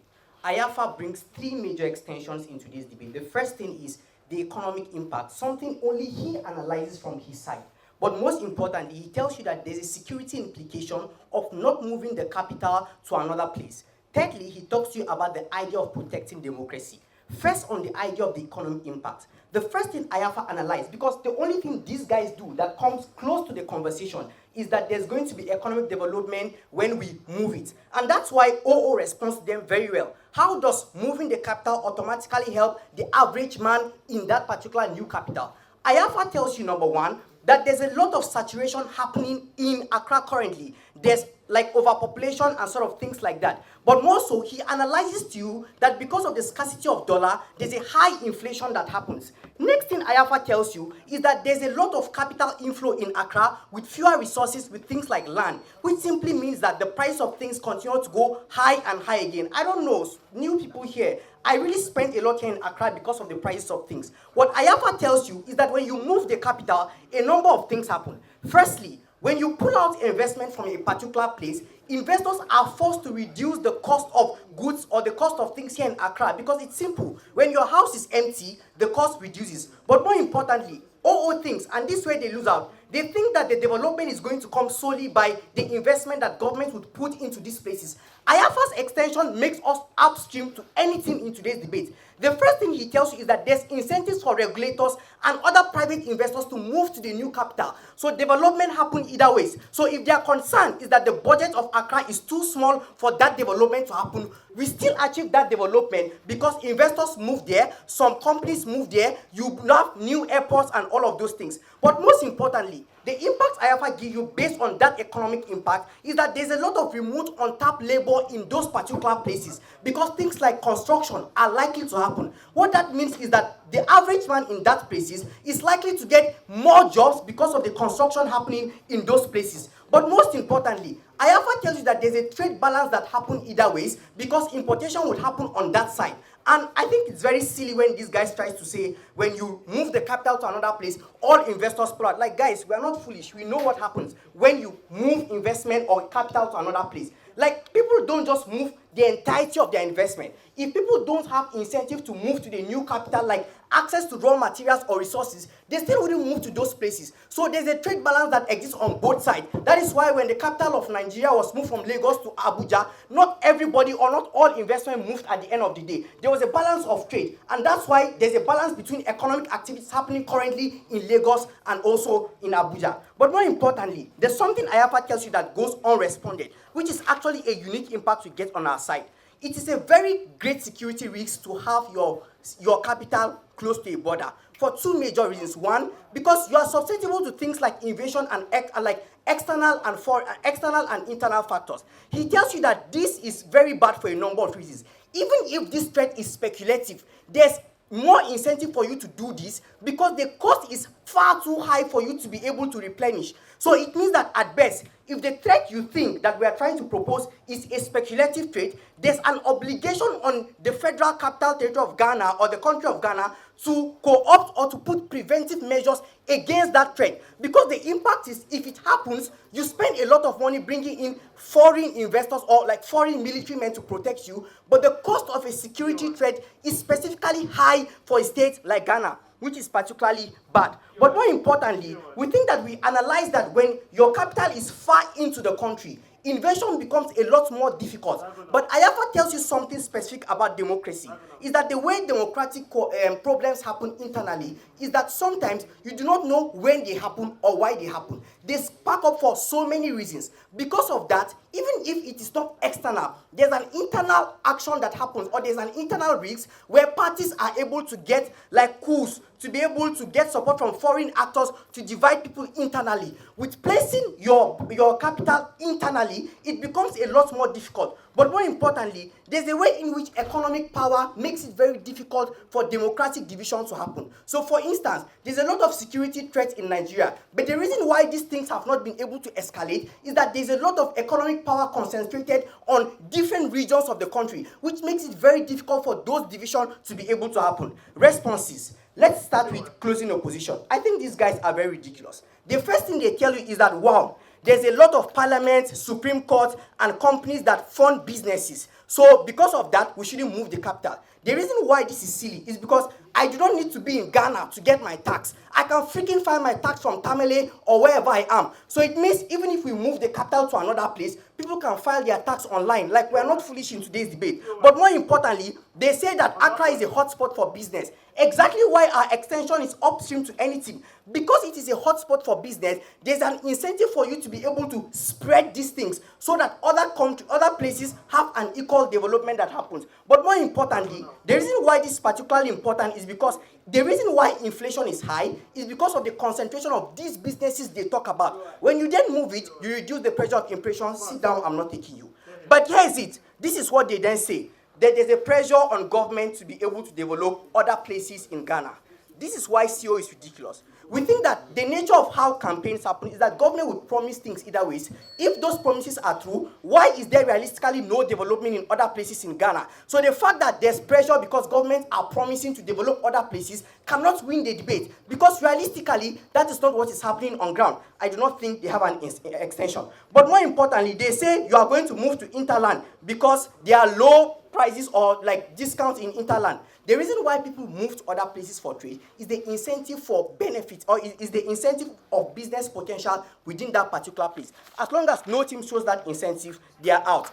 Ayafa brings 3 major extensions into this debate. The first thing is the economic impact, something only he analyzes from his side. But most importantly, he tells you that there's a security implication of not moving the capital to another place. Thirdly, he talks to you about the idea of protecting democracy. First, on the idea of the economic impact. The first thing Ayafa analyzed, because the only thing these guys do that comes close to the conversation is that there's going to be economic development when we move it. And that's why OO responds to them very well. How does moving the capital automatically help the average man in that particular new capital? Ayafa tells you, number one, that there's a lot of saturation happening in Accra currently. There's like overpopulation and sort of things like that. But more so, he analyzes to you that because of the scarcity of dollar, there's a high inflation that happens. Next thing Ayafa tells you is that there's a lot of capital inflow in Accra with fewer resources with things like land, which simply means that the price of things continue to go high and high again. I don't know, new people here, I really spent a lot here in Accra because of the prices of things. What Ayafa tells you is that when you move the capital, a number of things happen. Firstly, when you pull out investment from a particular place, investors are forced to reduce the cost of goods or the cost of things here in Accra because it's simple. When your house is empty, the cost reduces. But more importantly, OO thinks, and this way they lose out, they think that the development is going to come solely by the investment that government would put into these places. Ayafa's extension makes us upstream to anything in today's debate. The first thing he tells you is that there's incentives for regulators and other private investors to move to the new capital. So development happens either ways. So if their concern is that the budget of Accra is too small for that development to happen, we still achieve that development because investors move there, some companies move there, you have new airports and all of those things. But most importantly, the impact Ayafa gives you based on that economic impact is that there's a lot of remote untapped labor in those particular places because things like construction are likely to happen. What that means is that the average man in that places is likely to get more jobs because of the construction happening in those places. But most importantly, Ayafa tells you that there's a trade balance that happens either ways because importation would happen on that side. And I think it's very silly when these guys try to say, when you move the capital to another place, all investors pull out. Like, guys, we are not foolish. We know what happens when you move investment or capital to another place. Like, people don't just move the entirety of their investment. If people don't have incentive to move to the new capital, like access to raw materials or resources, they still wouldn't move to those places. So there's a trade balance that exists on both sides. That is why when the capital of Nigeria was moved from Lagos to Abuja, not everybody or not all investment moved at the end of the day. There was a balance of trade. And that's why there's a balance between economic activities happening currently in Lagos and also in Abuja. But more importantly, there's something Ayafa tells you that goes unresponded, which is actually a unique impact we get on our side. It is a very great security risk to have your capital close to a border for 2 major reasons. One, because you are susceptible to things like invasion and external and internal factors. He tells you that this is very bad for a number of reasons. Even if this threat is speculative, there's more incentive for you to do this because the cost is far too high for you to be able to replenish. So it means that at best, if the threat you think that we are trying to propose is a speculative threat, there's an obligation on the federal capital territory of Ghana or the country of Ghana to co-opt or to put preventive measures against that threat. Because the impact is, if it happens, you spend a lot of money bringing in foreign investors or like foreign military men to protect you, but the cost of a security threat is specifically high for a state like Ghana, which is particularly bad. But more importantly, we think that we analyze that when your capital is far into the country, invasion becomes a lot more difficult. But Ayafa tells you something specific about democracy, is that the way democratic problems happen internally is that sometimes you do not know when they happen or why they happen. They spark up for so many reasons. Because of that, even if it is not external, there's an internal action that happens, or there's an internal risk where parties are able to get like coups, to be able to get support from foreign actors to divide people internally. With placing your capital internally, it becomes a lot more difficult. But more importantly, there's a way in which economic power makes it very difficult for democratic division to happen. So for instance, there's a lot of security threats in Nigeria, but the reason why these things have not been able to escalate is that there's a lot of economic power concentrated on different regions of the country, which makes it very difficult for those divisions to be able to happen. Responses. Let's start with closing opposition. I think these guys are very ridiculous. The first thing they tell you is that, wow, there's a lot of parliament, Supreme Court, and companies that fund businesses. So because of that, we shouldn't move the capital. The reason why this is silly is because I do not need to be in Ghana to get my tax. I can freaking file my tax from Tamale or wherever I am. So it means even if we move the capital to another place, people can file their tax online. Like, we are not foolish in today's debate. But more importantly, they say that Accra is a hotspot for business. Exactly why our extension is upstream to anything. Because it is a hotspot for business, there's an incentive for you to be able to spread these things so that other places have an equal development that happens. But more importantly, the reason why this is particularly important is because the reason why inflation is high is because of the concentration of these businesses they talk about. When you then move it, you reduce the pressure of inflation. Sit down, I'm not taking you. But here is it. This is what they then say. That there's a pressure on government to be able to develop other places in Ghana. This is why CO is ridiculous. We think that the nature of how campaigns happen is that government would promise things either ways. If those promises are true, why is there realistically no development in other places in Ghana? So the fact that there's pressure because governments are promising to develop other places cannot win the debate, because realistically, that is not what is happening on ground. I do not think they have an extension. But more importantly, they say you are going to move to Interland because there are low prices or like discounts in Interland. The reason why people move to other places for trade is the incentive for benefit, or is the incentive of business potential within that particular place. As long as no team shows that incentive, they are out.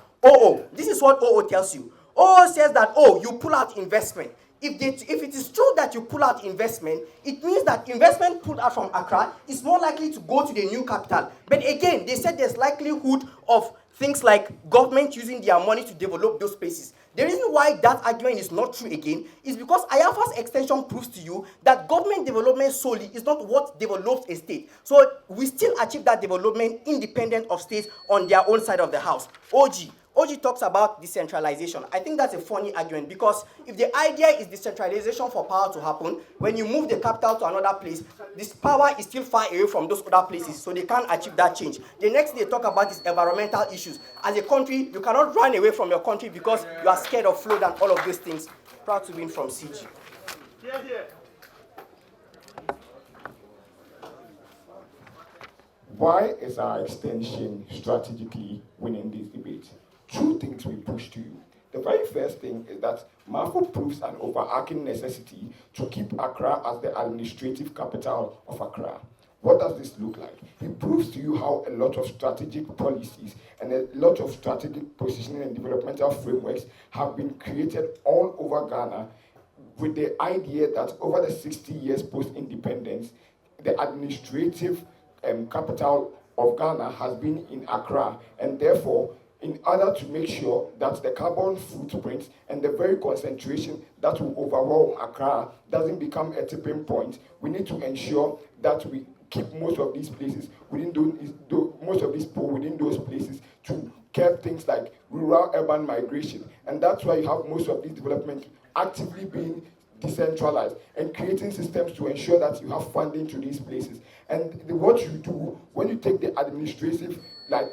This is what OO tells you. OO says that, you pull out investment. If it is true that you pull out investment, it means that investment pulled out from Accra is more likely to go to the new capital. But again, they said there's likelihood of things like government using their money to develop those places. The reason why that argument is not true again is because Ayafa's extension proves to you that government development solely is not what develops a state. So we still achieve that development independent of states on their own side of the house. OG talks about decentralization. I think that's a funny argument, because if the idea is decentralization for power to happen, when you move the capital to another place, this power is still far away from those other places, so they can't achieve that change. The next thing they talk about is environmental issues. As a country, you cannot run away from your country because you are scared of flood and all of those things. Proud to win from CG. Why is our extension strategically winning this debate? Two things we push to you. The very first thing is that Marfo proves an overarching necessity to keep Accra as the administrative capital of Accra. What does this look like? It proves to you how a lot of strategic policies and a lot of strategic positioning and developmental frameworks have been created all over Ghana with the idea that over the 60 years post-independence, the administrative capital of Ghana has been in Accra, and therefore, in order to make sure that the carbon footprint and the very concentration that will overwhelm Accra doesn't become a tipping point, we need to ensure that we keep most of these places within most of these people within those places to curb things like rural-urban migration. And that's why you have most of these development actively being decentralized and creating systems to ensure that you have funding to these places. And what you do when you take the administrative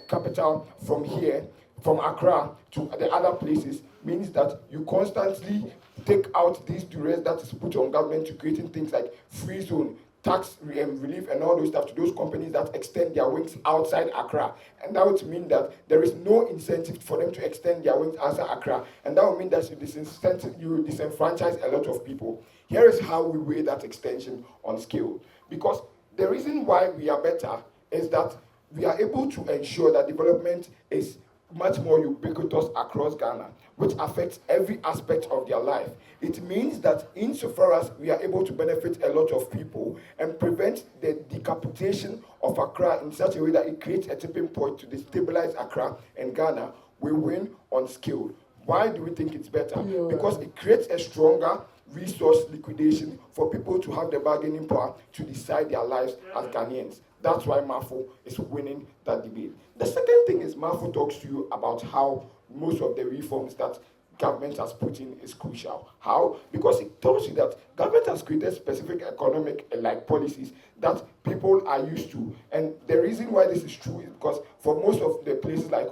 capital from here, from Accra to the other places means that you constantly take out this duress that is put on government to creating things like free zone, tax relief and all those stuff to those companies that extend their wings outside Accra. And that would mean that there is no incentive for them to extend their wings outside Accra. And that would mean that you disenfranchise a lot of people. Here is how we weigh that extension on scale. Because the reason why we are better is that we are able to ensure that development is much more ubiquitous across Ghana, which affects every aspect of their life. It means that insofar as we are able to benefit a lot of people and prevent the decapitation of Accra in such a way that it creates a tipping point to destabilize Accra and Ghana, we win on scale. Why do we think it's better? Because it creates a stronger resource liquidation for people to have the bargaining power to decide their lives as Ghanaians. That's why Marfo is winning that debate. The second thing is Marfo talks to you about how most of the reforms that government has put in is crucial. How? Because it tells you that government has created specific economic policies that people are used to. And the reason why this is true is because for most of the places like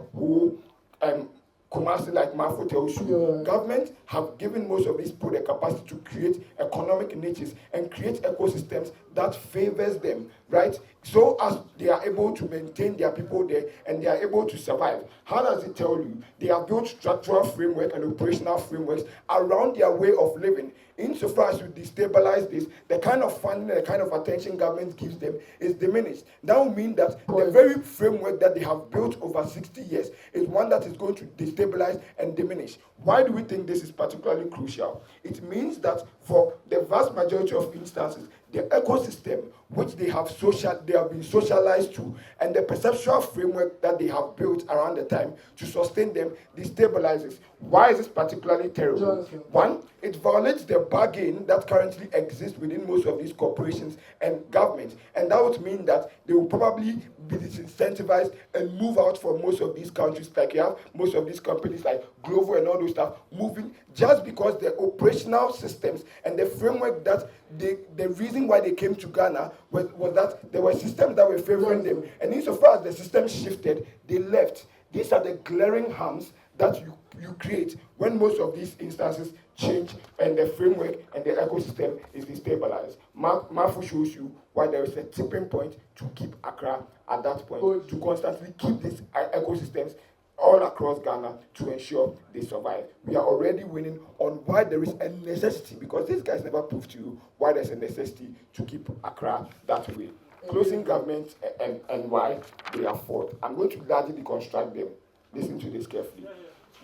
Kumasi, like Marfo tells you, government have given most of these people the capacity to create economic niches and create ecosystems that favors them, right? So as they are able to maintain their people there and they are able to survive. How does it tell you? They have built structural framework and operational frameworks around their way of living. Insofar as you destabilize this, the kind of funding and the kind of attention government gives them is diminished. That will mean that the very framework that they have built over 60 years is one that is going to destabilize and diminish. Why do we think this is particularly crucial? It means that for the vast majority of instances, the ecosystem which they have been socialized to, and the perceptual framework that they have built around the time to sustain them destabilizes. Why is this particularly terrible? One, it violates the bargain that currently exists within most of these corporations and governments, and that would mean that they will probably be disincentivized and move out from most of these countries. Like you have most of these companies like Glovo and all those stuff moving just because the operational systems and the framework that the reason why they came to Ghana was that there were systems that were favoring them, and insofar as the system shifted, they left. These are the glaring harms that you create when most of these instances change and the framework and the ecosystem is destabilized. Marfo shows you why there is a tipping point to keep Accra at that point, to constantly keep these ecosystems all across Ghana to ensure they survive. We are already winning on why there is a necessity, because these guys never proved to you why there's a necessity to keep Accra that way. Closing government and why they are fought. I'm going to largely deconstruct them. Listen to this carefully.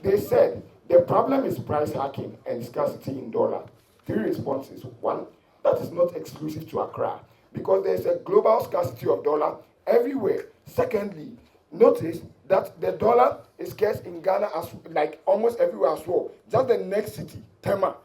They said the problem is price hacking and scarcity in dollar. 3 responses. 1, that is not exclusive to Accra, because there's a global scarcity of dollar everywhere. Secondly, notice that the dollar is scarce in Ghana as like almost everywhere as well. Just the next city, Tema.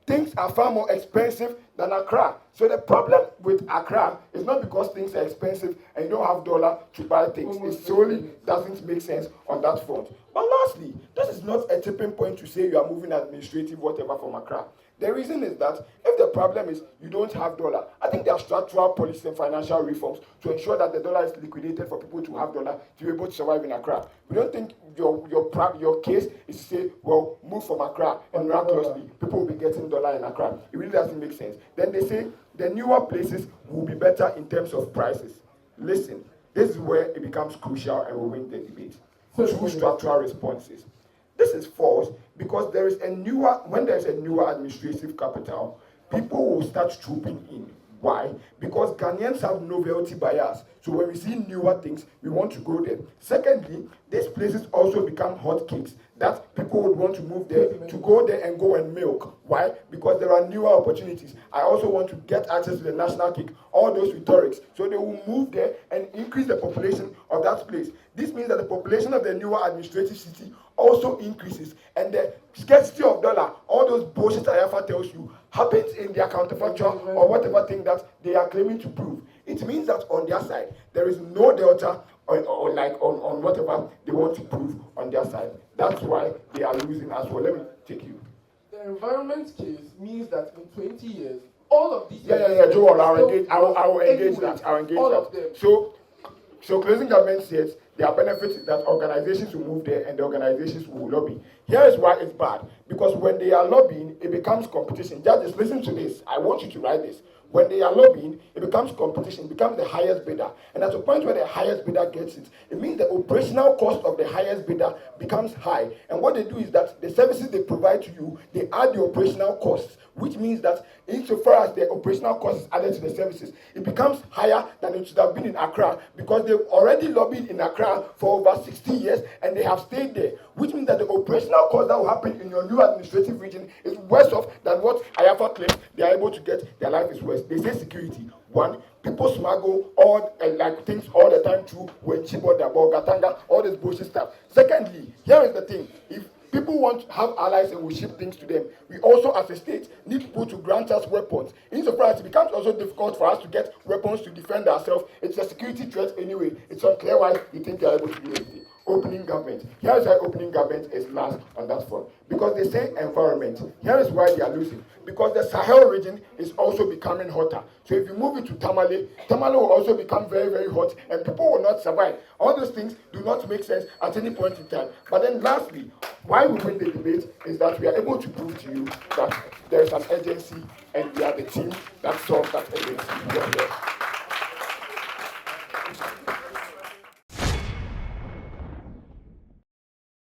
Things are far more expensive than Accra. So the problem with Accra is not because things are expensive and you don't have dollar to buy things. It solely doesn't make sense on that front. But lastly, this is not a tipping point to say you are moving administrative whatever from Accra. The reason is that if the problem is you don't have dollar, I think there are structural policy and financial reforms to ensure that the dollar is liquidated for people to have dollar to be able to survive in Accra. We don't think your case is to say, well, move from Accra and miraculously people will be getting dollar in Accra. It really doesn't make sense. Then they say the newer places will be better in terms of prices. Listen, this is where it becomes crucial and we win the debate. 2 structural responses. This is false because when there is a newer administrative capital, people will start trooping in. Why? Because Ghanaians have novelty bias. So when we see newer things, we want to go there. Secondly, these places also become hot cakes that people would want to move there, to go there and go and milk. Why? Because there are newer opportunities. I also want to get access to the national cake, all those rhetorics. So they will move there and increase the population of that place. This means that the population of the newer administrative city also increases, and the scarcity of dollar, all those bullshit Ayafa tells you, happens in their counterfactual or whatever thing that they are claiming to prove. It means that on their side, there is no delta on whatever they want to prove on their side. That's why they are losing as well. Let me take you. The environment case means that in 20 years, all of these... Joel, I'll engage that. All of them. So closing government says there are benefits that organizations will move there and the organizations will lobby. Here is why it's bad. Because when they are lobbying, it becomes competition. Judges, listen to this. I want you to write this. When they are lobbying, it becomes competition, it becomes the highest bidder. And at the point where the highest bidder gets it, it means the operational cost of the highest bidder becomes high. And what they do is that the services they provide to you, they add the operational costs, which means that insofar as the operational costs is added to the services, it becomes higher than it should have been in Accra, because they've already lobbied in Accra for over 60 years and they have stayed there, which means that the operational cost that will happen in your new administrative region is worse off than what Ayafa claims they are able to get. Their life is worse. They say security. One, people smuggle all like things all the time through when Chiboda, Gatanga, all this bullshit stuff. Secondly, here is the thing. If people want to have allies and we ship things to them, we also as a state need people to grant us weapons. Insofar as it becomes also difficult for us to get weapons to defend ourselves, it's a security threat anyway. It's unclear why you think you're able to do anything. Opening government. Here is why opening government is last on that front. Because they say environment. Here is why they are losing. Because the Sahel region is also becoming hotter. So if you move it to Tamale, Tamale will also become very, very hot and people will not survive. All those things do not make sense at any point in time. But then lastly, why we win the debate is that we are able to prove to you that there is an agency and we are the team that solves that agency.